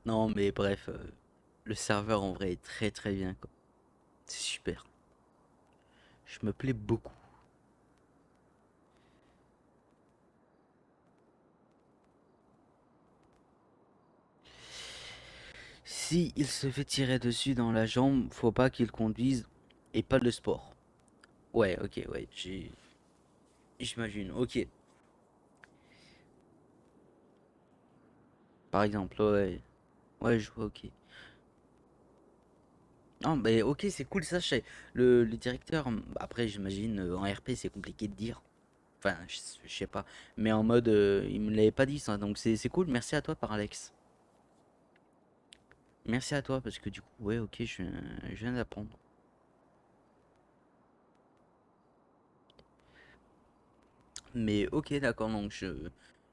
Non, mais bref, le serveur en vrai est très très bien, quoi. C'est super. Je me plais beaucoup. Si il se fait tirer dessus dans la jambe, faut pas qu'il conduise et pas de sport. Ouais, ok, ouais, j'imagine. Ok, par exemple, ouais, ouais, je vois, ok. Non, mais ok, c'est cool, ça, je sais. Le directeur, après, j'imagine, en RP, c'est compliqué de dire. Enfin, je sais pas. Mais en mode, il me l'avait pas dit, ça, donc c'est cool. Merci à toi, par Alex. Merci à toi, parce que du coup, ouais, ok, je viens d'apprendre. Mais ok, d'accord, donc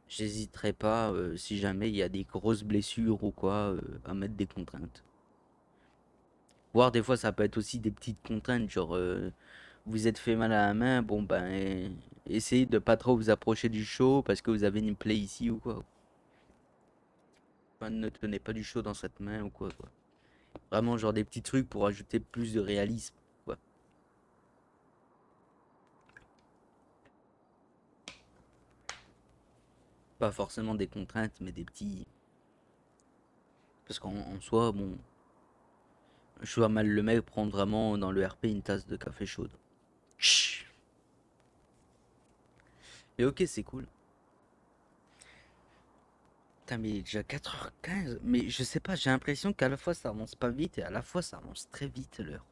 j'hésiterai pas, si jamais il y a des grosses blessures ou quoi, à mettre des contraintes. Voire des fois, ça peut être aussi des petites contraintes, genre, vous êtes fait mal à la main, bon ben, essayez de pas trop vous approcher du show parce que vous avez une plaie ici ou quoi. Enfin, ne tenez pas du show dans cette main ou quoi, quoi. Vraiment, genre des petits trucs pour ajouter plus de réalisme, quoi. Pas forcément des contraintes, mais des petits. Parce qu'en soi, bon, je vois mal le mec prendre vraiment dans le RP une tasse de café chaude. Chut. Mais ok, c'est cool. Putain, mais il est déjà 4h15. Mais je sais pas, j'ai l'impression qu'à la fois ça avance pas vite et à la fois ça avance très vite l'heure.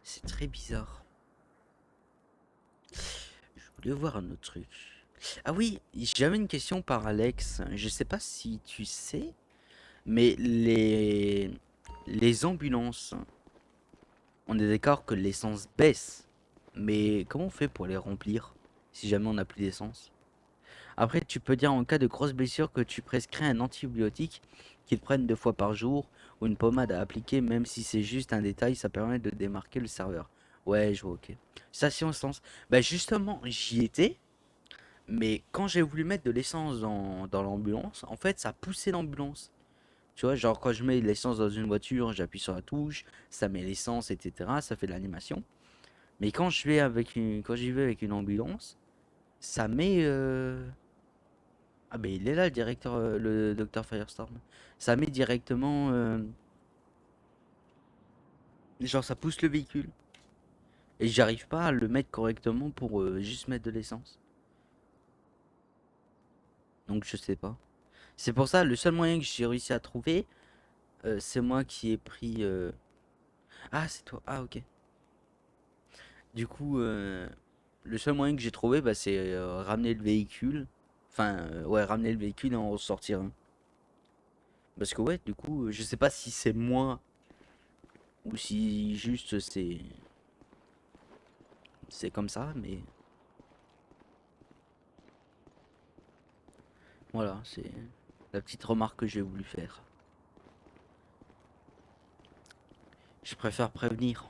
C'est très bizarre. Je voulais voir un autre truc. Ah oui, j'avais une question par Alex. Je sais pas si tu sais, mais les ambulances, on est d'accord que l'essence baisse. Mais comment on fait pour les remplir si jamais on n'a plus d'essence? Après, tu peux dire en cas de grosse blessure que tu prescris un antibiotique qu'ils prennent 2 fois par jour ou une pommade à appliquer, même si c'est juste un détail, ça permet de démarquer le serveur. Ouais, je vois, ok. Station essence. Bah justement, j'y étais, mais quand j'ai voulu mettre de l'essence dans l'ambulance, en fait, ça poussait l'ambulance. Tu vois, genre quand je mets l'essence dans une voiture, j'appuie sur la touche, ça met l'essence, etc. Ça fait de l'animation. Mais quand j'y vais avec une ambulance, ça met, ah ben il est là le directeur, le docteur Firestorm. Ça met directement, genre ça pousse le véhicule. Et j'arrive pas à le mettre correctement pour juste mettre de l'essence. Donc je sais pas. C'est pour ça, le seul moyen que j'ai réussi à trouver, c'est moi qui ai pris... Ah c'est toi, ah ok. Du coup, le seul moyen que j'ai trouvé, bah, c'est ramener le véhicule. Enfin, ouais, ramener le véhicule et en ressortir un. Parce que ouais, du coup, je sais pas si c'est moi ou si juste c'est comme ça, mais voilà, c'est la petite remarque que j'ai voulu faire. Je préfère prévenir.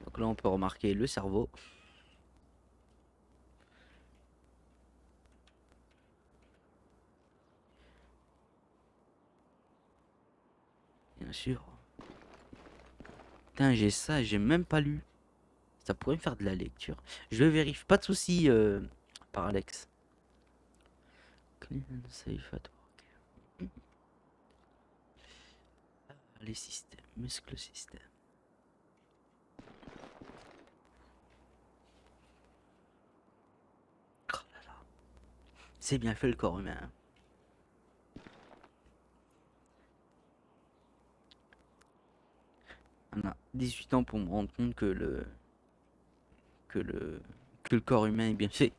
Donc là, on peut remarquer le cerveau. sûr. Putain, j'ai ça, j'ai même pas lu. Ça pourrait me faire de la lecture. Je vérifie, pas de soucis, par Alex. Clean and safe at work. Les systèmes, muscle système. Oh là là. C'est bien fait le corps humain, hein. On a 18 ans pour me rendre compte que que le que le corps humain est bien fait.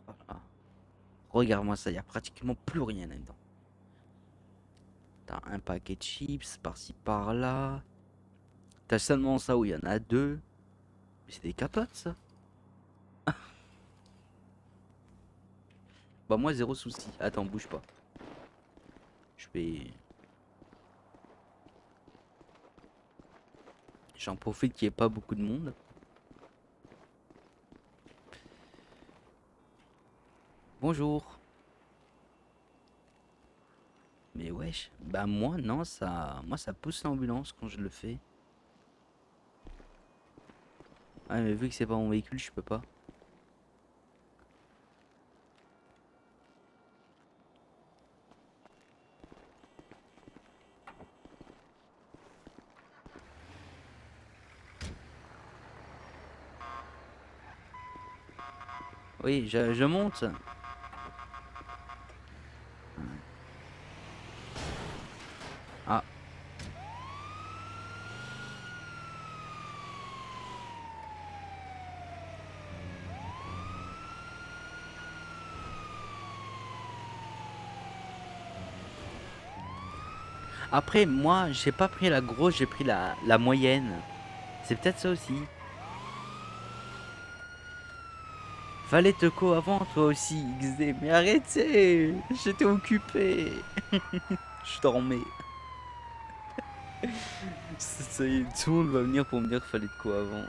Voilà. Regarde-moi ça, il y a pratiquement plus rien là-dedans. T'as un paquet de chips par-ci par-là. T'as seulement ça où il y en a deux. Mais c'est des capotes ça. Bah moi zéro souci. Attends, bouge pas. Je vais. J'en profite qu'il n'y ait pas beaucoup de monde. Bonjour. Mais wesh. Bah moi non, ça pousse l'ambulance quand je le fais. Ah mais vu que c'est pas mon véhicule, je peux pas. Oui, je monte. Ah. Après, moi, j'ai pas pris la grosse, j'ai pris la moyenne. C'est peut-être ça aussi. Fallait te co avant, toi aussi, XD. Mais arrêtez! J'étais occupé. Je dormais. Ça y est, tout le monde va venir pour me dire qu'il fallait de quoi avant.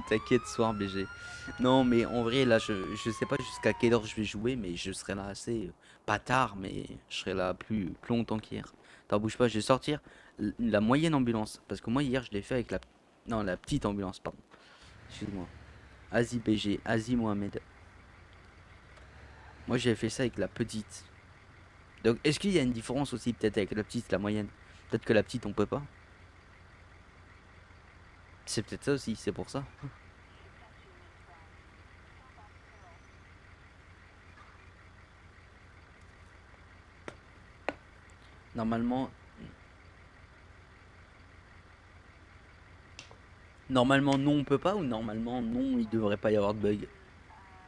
T'inquiète, soir BG. Non, mais en vrai, là, je sais pas jusqu'à quelle heure je vais jouer, mais je serai là assez. Pas tard, mais je serai là plus longtemps qu'hier. T'en bouge pas, je vais sortir la moyenne ambulance. Parce que moi, hier, je l'ai fait avec la. Non, la petite ambulance, pardon. Excuse-moi. Asie BG, Asie Mohamed. Moi, j'ai fait ça avec la petite. Donc, est-ce qu'il y a une différence aussi, peut-être, avec la petite, la moyenne? Peut-être que la petite, on peut pas. C'est peut-être ça aussi, c'est pour ça. Normalement, normalement non on peut pas ou normalement non il devrait pas y avoir de bug.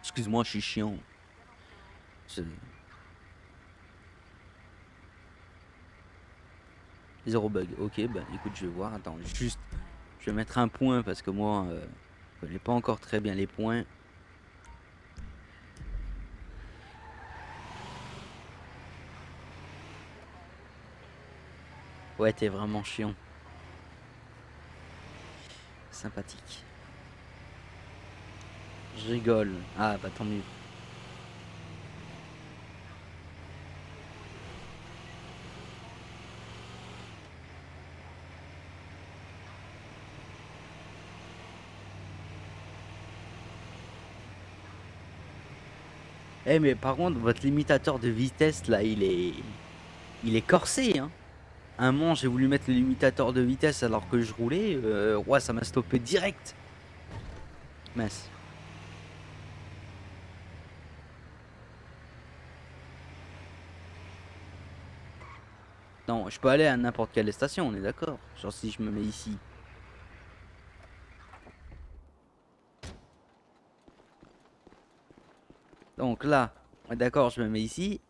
Excuse-moi, je suis chiant. C'est zéro bug. Ok, bah écoute, je vais voir. Attends, juste, je vais mettre un point parce que moi, je connais pas encore très bien les points. Ouais, t'es vraiment chiant. Sympathique. Je rigole. Ah bah tant mieux. Eh mais par contre, votre limitateur de vitesse là, il est corsé, hein. Un moment, j'ai voulu mettre le limitateur de vitesse alors que je roulais. Ouais, ça m'a stoppé direct. Mince. Non, je peux aller à n'importe quelle station, on est d'accord. Genre si je me mets ici. Donc là, on est d'accord, je me mets ici.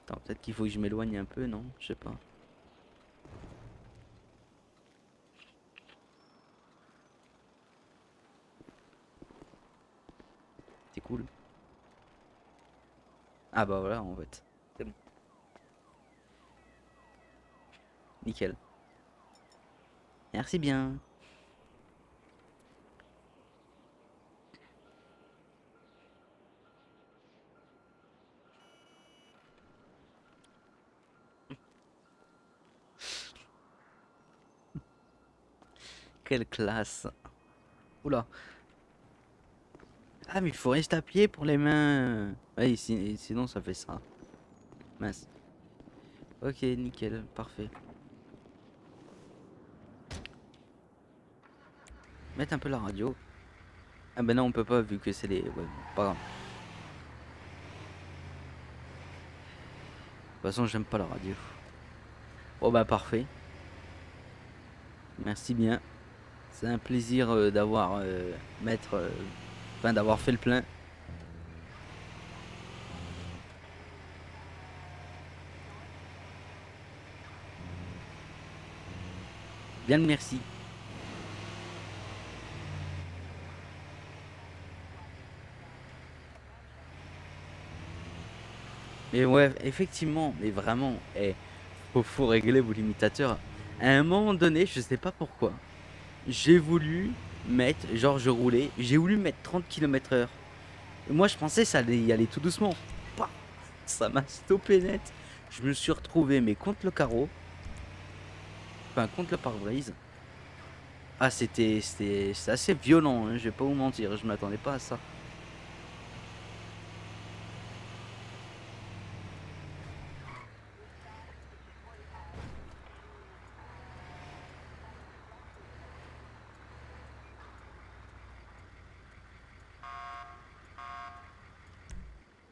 Attends, peut-être qu'il faut que je m'éloigne un peu, non? Je sais pas. C'est cool. Ah bah voilà, en fait. C'est bon. nickel. Merci bien. Quelle classe. Oula. Ah, mais il faut rester appuyé pour les mains. Ouais, sinon ça fait ça. Mince. Ok, nickel, parfait. Mettre un peu la radio. Ah ben non, on peut pas vu que c'est les... Ouais, bon, pas grave. De toute façon, j'aime pas la radio. Bon bah parfait. Merci bien. C'est un plaisir d'avoir mettre... Enfin, d'avoir fait le plein. Bien le merci. Mais ouais, effectivement, mais vraiment, faut régler vos limitateurs. À un moment donné, je sais pas pourquoi, j'ai voulu mettre, genre je roulais, j'ai voulu mettre 30 km/h. Et moi je pensais ça allait y aller tout doucement. Pah, ça m'a stoppé net. Je me suis retrouvé, mais contre le carreau, enfin contre le pare-brise. Ah, c'était assez violent, hein, je vais pas vous mentir, je m'attendais pas à ça.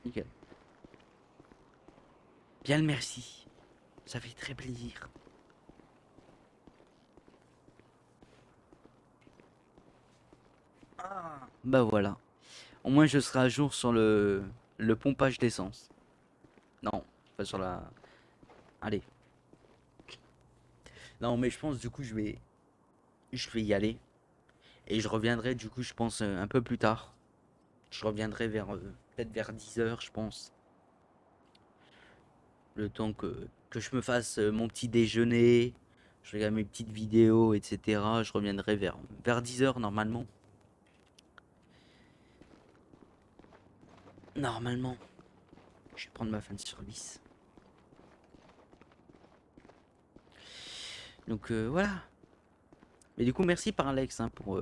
Nickel. Bien le merci. Ça fait très plaisir. Bah voilà. Au moins, je serai à jour sur le pompage d'essence. Non, pas sur la. Allez. Non, mais je pense du coup, je vais y aller et je reviendrai du coup, je pense un peu plus tard. Je reviendrai vers peut-être vers 10 h, je pense. Le temps que je me fasse mon petit déjeuner, je regarde mes petites vidéos, etc. Je reviendrai vers 10 h normalement. Normalement, je vais prendre ma fin de service. Donc voilà. Mais du coup, merci par Alex hein, pour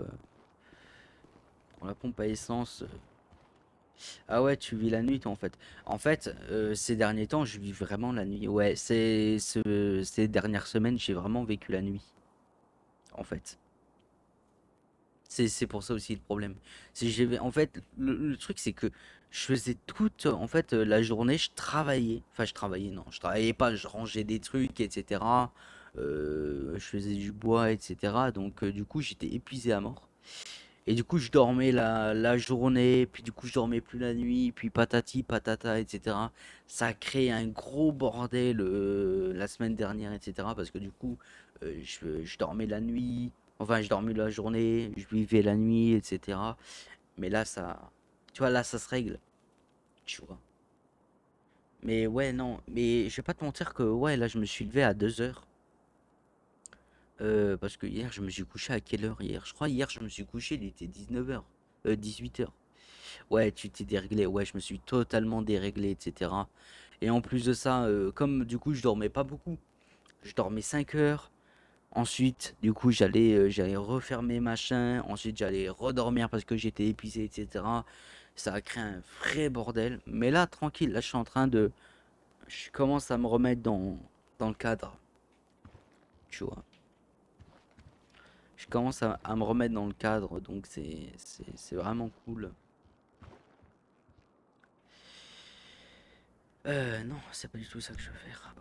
la pompe à essence. Ah ouais, tu vis la nuit toi en fait. En fait, ces derniers temps, je vis vraiment la nuit. Ouais, ces dernières semaines, j'ai vraiment vécu la nuit, en fait. C'est pour ça aussi le problème. En fait, le truc c'est que je faisais toute, en fait, la journée, je travaillais. Enfin, je travaillais, non, je travaillais pas, je rangeais des trucs, etc. Je faisais du bois, etc. Donc, du coup, j'étais épuisé à mort. Et du coup, je dormais la journée, puis du coup, je dormais plus la nuit, puis patati, patata, etc. Ça a créé un gros bordel la semaine dernière, etc. Parce que du coup, je dormais la nuit, enfin, je dormais la journée, je vivais la nuit, etc. Mais là, tu vois, là, ça se règle, tu vois. Mais ouais, non, mais je vais pas te mentir que, ouais, là, je me suis levé à 2 h. Parce que hier, je me suis couché à quelle heure hier? Je crois hier, je me suis couché, il était 19 h, 18 h. Ouais, tu t'es déréglé. Ouais, je me suis totalement déréglé, etc. Et en plus de ça, comme du coup, je dormais pas beaucoup. Je dormais 5 heures. Ensuite, du coup, j'allais refaire mes machins. Ensuite, j'allais redormir parce que j'étais épuisé, etc. Ça a créé un vrai bordel. Mais là, tranquille, là, je suis en train de. Je commence à me remettre dans le cadre. Tu vois. Je commence à me remettre dans le cadre. Donc, c'est vraiment cool. Non, c'est pas du tout ça que je veux faire.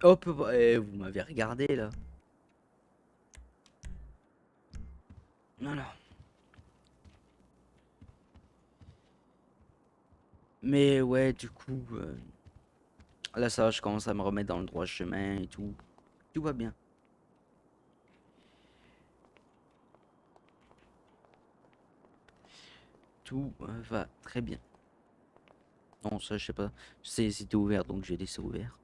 Hop, vous m'avez regardé là. Non, non. Mais ouais, du coup, là ça va, je commence à me remettre dans le droit chemin et tout. Tout va bien. Tout va très bien. Non, ça je sais pas. Je sais c'était ouvert donc j'ai laissé ouvert.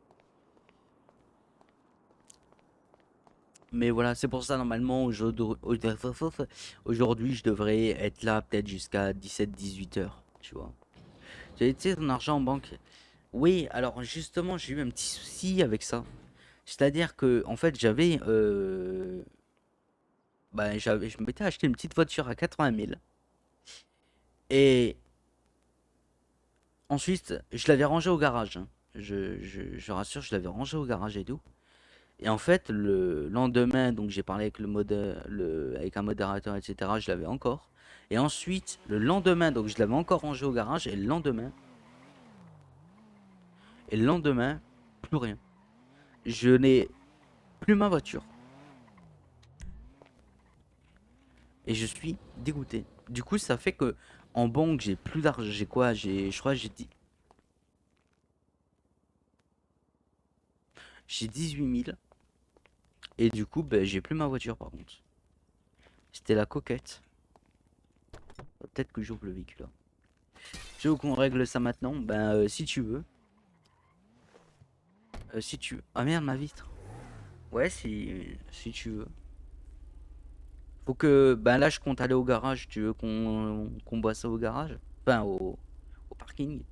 Mais voilà, c'est pour ça, normalement, aujourd'hui, je devrais être là peut-être jusqu'à 17-18 heures, tu vois. Tu as ton argent en banque? Oui, alors justement, j'ai eu un petit souci avec ça. C'est-à-dire que, en fait, je m'étais acheté une petite voiture à 80 000. Et ensuite, je l'avais rangée au garage, hein. Je rassure, je l'avais rangée au garage et tout. Et en fait, le lendemain, donc j'ai parlé avec avec un modérateur, etc. Je l'avais encore. Et ensuite, le lendemain, donc je l'avais encore rangé au garage. Et le lendemain, plus rien. Je n'ai plus ma voiture. Et je suis dégoûté. Du coup, ça fait que en banque, j'ai plus d'argent. J'ai quoi? Je crois, j'ai 18 000. Et du coup, ben, j'ai plus ma voiture par contre. C'était la coquette. Peut-être que j'ouvre le véhicule là. Tu veux qu'on règle ça maintenant? Ben, si tu veux. Si tu veux. Ah merde, ma vitre. Ouais, si tu veux. Faut que. Ben là, je compte aller au garage. Tu veux qu'on boit ça au garage? Enfin, au parking.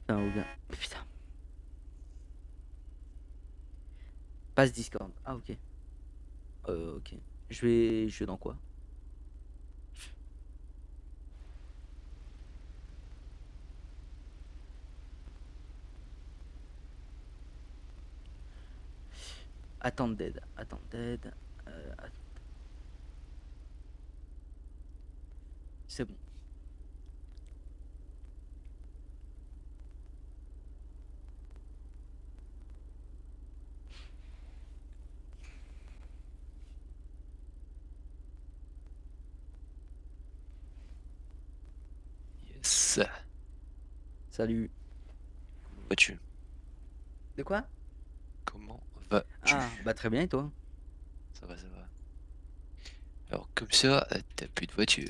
Enfin, Putain. Passe Discord. Ah, ok. Ok. Je vais dans quoi? Attendre d'aide. Attendre d'aide. C'est bon. Yes. Salut. Comment vas-tu? De quoi? Comment vas-tu? Ah, bah très bien, et toi? Ça va, ça va. Alors comme ça, t'as plus de voiture.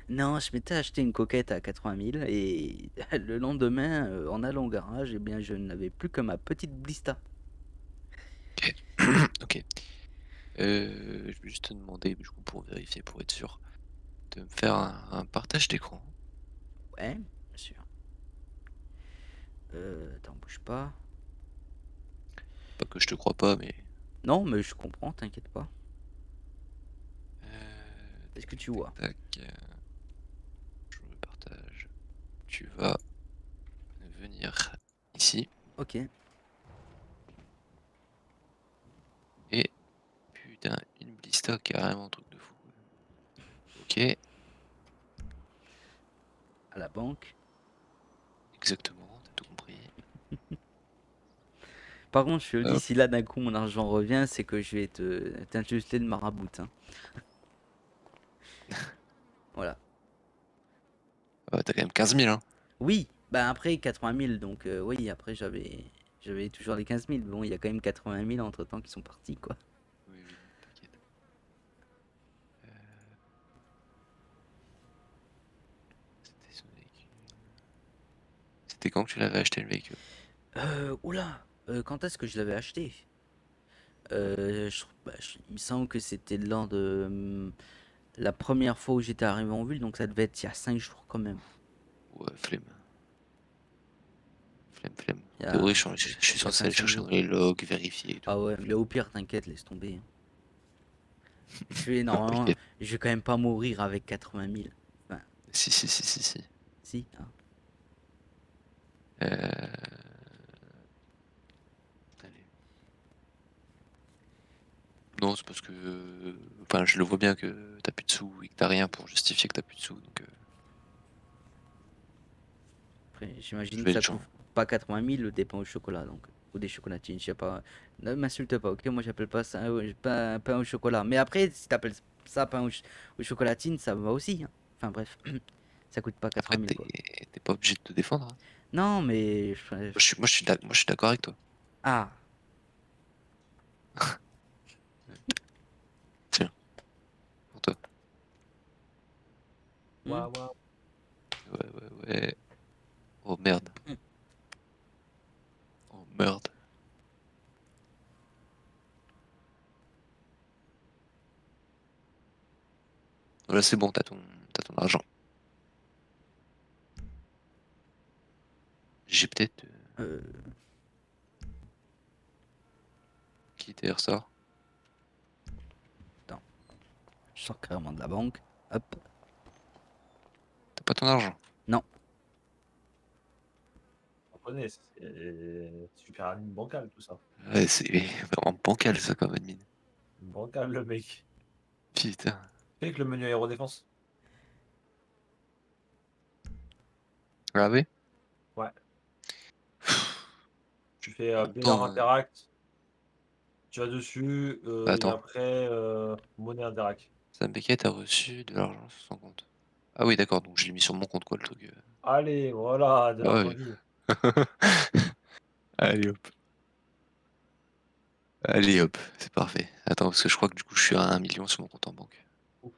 Non, je m'étais acheté une coquette à 80 000 et le lendemain, en allant au garage, eh bien, je n'avais plus que ma petite blista. Ok. Ok. Je vais juste te demander, du coup, pour vérifier, pour être sûr, de me faire un partage d'écran. Ouais, bien sûr. Attends, bouge pas. Pas que je te crois pas, mais... Non, mais je comprends, t'inquiète pas. Est-ce Tac, que tac, tu tac, vois? tac. Je me partage. Tu vas venir ici. Ok. Et putain, une blista carrément, truc de fou. Ok, À la banque. exactement, t'as tout compris. Par contre, je te le dis, Hop. si là d'un coup mon argent revient, c'est que je vais t'insulter de marabout, hein. Voilà. T'as quand même 15 000, hein. Oui, bah après 80 000, donc oui, après j'avais toujours les 15 000. Bon, il y a quand même 80 000 entre temps qui sont partis, quoi. Oui, oui, t'inquiète. Euh, C'était son véhicule. C'était quand que tu l'avais acheté le véhicule? Oula, quand est-ce que je l'avais acheté? Il me semble que c'était lors de la première fois où j'étais arrivé en ville, donc ça devait être il y a 5 jours quand même. Ouais, flemme. Flemme, flemme. Il En y a, théorie, je suis il y a censé aller 5 chercher dans jours. les logs, vérifier et tout. Ah ouais, mais au pire, t'inquiète, laisse tomber, hein. Normalement, Ok. je vais quand même pas mourir avec 80 000. Enfin, Si, si, si, si, si. si, hein. Euh... Allez. Non, c'est parce que... Enfin, je le vois bien que t'as plus de sous et que t'as rien pour justifier que t'as plus de sous, donc Après, je j'imagine que vais ça être gentil. coûte pas 80 000 des pains au chocolat, donc, ou des chocolatines, je sais pas. Ne m'insulte pas, ok? Moi, j'appelle pas ça pain au chocolat. Mais après, si t'appelles ça pain au chocolatine, ça va aussi, hein. Enfin, bref, ça coûte pas Après, 80 000, quoi. t'es pas obligé de te défendre, hein. Non, mais. Moi, je suis d'accord avec toi. Ah, Tiens, pour toi. hmm. Ouais, ouais, ouais. Oh merde. Oh merde. Là, c'est bon, t'as ton argent. J'ai peut-être... Euh, Qui derrière ça? attends, je sors carrément de la banque. Hop. T'as pas ton argent? Non. Comprenez, c'est super admin bancal tout ça. Ouais, c'est vraiment bancal, ça, comme admin. Bancal le mec. Putain. Fais que le menu aérodéfense. Ah ouais? Ouais. Tu fais Player Attends, Interact. Tu vas dessus et attends. après monnaie Interact. Sam Beckett a reçu de l'argent sur son compte. Ah oui, d'accord, donc je l'ai mis sur mon compte, quoi, le truc. Allez, voilà, de Ah l'argent ouais. libre. Allez hop. Allez hop, c'est parfait. Attends, parce que je crois que du coup, je suis à 1 million sur mon compte en banque. Oh,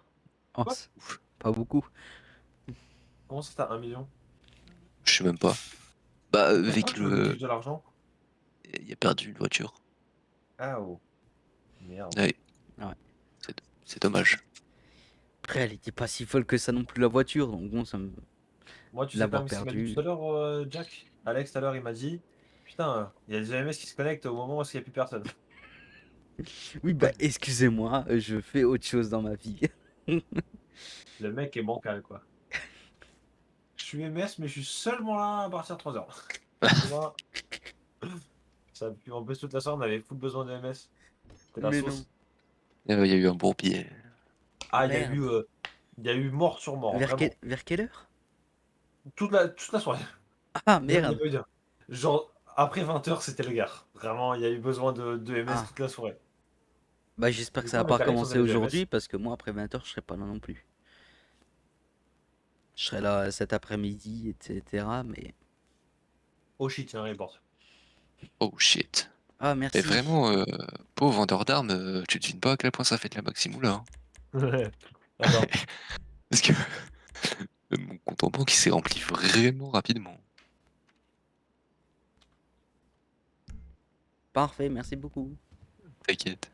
Quoi? c'est pas beaucoup. Comment ça t'as 1 million? Je sais même pas. Bah, Pourquoi avec tu veux que je le... kiffe de l'argent? Il a perdu une voiture. Ah oh. Merde. Ouais, Ouais. c'est dommage. Après, elle était pas si folle que ça non plus, la voiture. Donc bon, ça me... Moi, tu sais quand l'avoir même ce qu'il m'a dit tout perdu. à l'heure, Jack? Alex, tout à l'heure, il m'a dit putain, il y a des EMS qui se connectent au moment où il n'y a plus personne. Oui, bah, excusez-moi, je fais autre chose dans ma vie. Le mec est bancal, quoi. Je suis MS, mais je suis seulement là à partir de 3h. Moi, ça pue. En plus, toute la soirée, on avait full besoin de MS. C'était la Mais non. sauce. Il y a eu un bourbier. Ah, Merde. il y a eu mort sur mort, vraiment. Vers quelle heure? Toute la soirée. Ah, Il y merde. avait rien. Genre, après 20h, c'était le gare. Vraiment, il y a eu besoin de MS Ah, toute la soirée. bah, j'espère que Du ça coup, va pas avec Alex, on recommencer avait du MS. aujourd'hui parce que moi, après 20h, je serai pas là non plus. Je serai là cet après-midi, etc. Mais. Oh shit, il y a un report. Oh shit. Ah, Mais merci. vraiment, pauvre vendeur d'armes, tu devines pas à quel point ça fait de la maximoula. Hein. Ouais. Attends. Parce que mon compte en banque, il s'est rempli vraiment rapidement. Parfait, merci beaucoup. T'inquiète.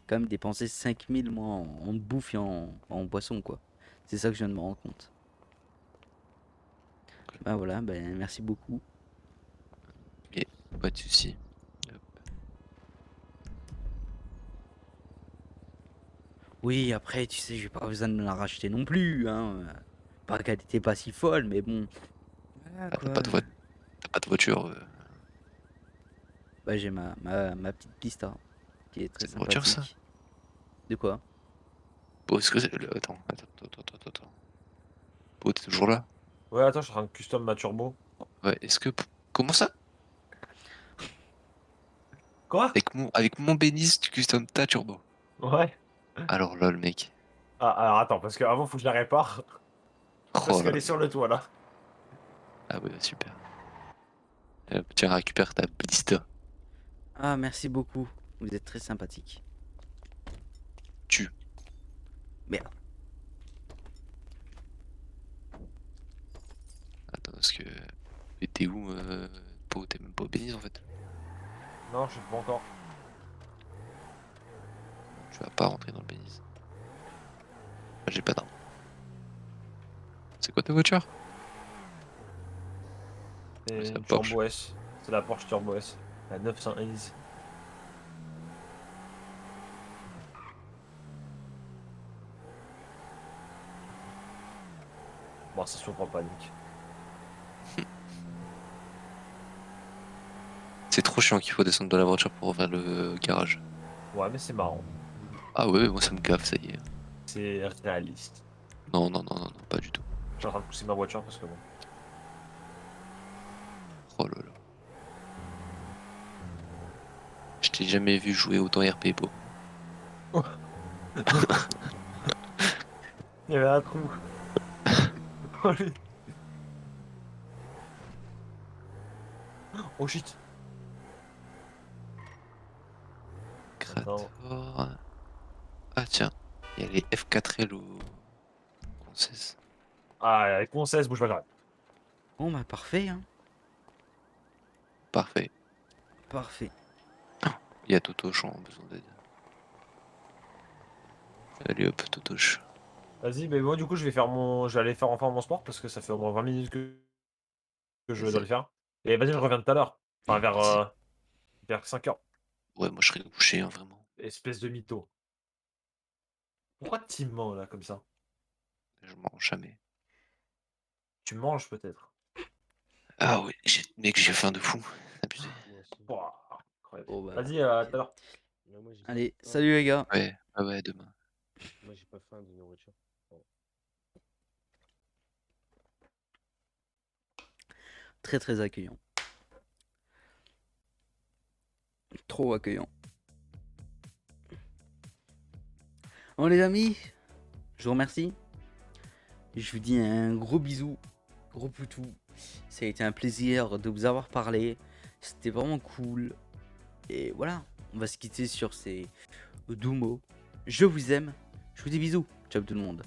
Quand même dépenser 5000 moi en bouffe et en boisson, quoi. C'est ça que je viens de me rendre compte. Bah voilà, ben merci beaucoup. Ok, pas de soucis. Oui, après, tu sais, j'ai pas besoin de me la racheter non plus, hein. Pas qu'elle était pas si folle, mais bon. Voilà, Ah, quoi. t'as pas de voiture. Bah, j'ai ma petite pista, qui est très C'est une voiture, ça? sympathique. De quoi? Bon, est-ce que c'est... Attends. Bon, t'es toujours là? Ouais, attends, je suis en train de custom ma turbo. Ouais, est-ce que... Comment ça? Quoi? Avec mon bénis, tu custom ta turbo. Ouais. Alors là, le mec. Ah, alors attends, parce qu'avant, faut que je la répare. Parce Oh là qu'elle est là. sur le toit, là. Ah ouais, super. Tiens, récupère ta blista. Ah, merci beaucoup. Vous êtes très sympathique. Tu. Merde. Attends, parce que... Et t'es où T'es même pas au bénis, en fait. Non, je sais pas encore. Tu vas pas rentrer dans le bénis. Ah, j'ai pas d'arme. C'est quoi ta voiture? Ouais, C'est c'est la une Porsche. Turbo S. C'est la Porsche Turbo S. La 900 Ace. Bon, ça se prend pas, Nick. C'est trop chiant qu'il faut descendre de la voiture pour ouvrir le garage. Ouais, mais c'est marrant. Ah ouais, moi ça me gaffe, ça y est. C'est réaliste. Non, pas du tout. Je suis en train de pousser ma voiture parce que bon. Oh là là. Je t'ai jamais vu jouer autant RP, beau. Il y avait un trou. Oh, lui. Oh shit. Attends. Créateur. Ah tiens, il y a les F4L au Concess. Ah, avec mon 16, bouge pas, j'arrête. Bon, bah, parfait, hein. Parfait. Parfait. Il y a Totoche en besoin d'aide. Allez hop, Totoche. Vas-y, mais moi du coup je vais aller faire enfin mon sport parce que ça fait au moins 20 minutes que je dois le faire. Et vas-y, je reviens tout à l'heure. Enfin Vas-y. vers 5 heures. Ouais, moi je serais couché, hein, vraiment. Espèce de mytho. Pourquoi tu me mens là comme ça? Je mange jamais. Tu manges peut-être. Ah ouais, mec, j'ai faim de fou. Abusé. Moi aussi. Ouah, incroyable. Oh, bah, Vas-y, à tout à l'heure. Mais moi, j'ai pas allez, faim. salut les gars. Ouais, ah ouais, demain. Moi, j'ai pas faim de nourriture. Bon. Très très accueillant. Trop accueillant. Bon les amis, je vous remercie. Je vous dis un gros bisou, gros poutou. Ça a été un plaisir de vous avoir parlé. C'était vraiment cool. Et voilà, on va se quitter sur ces doux mots. Je vous aime. Je vous dis bisous. Ciao tout le monde.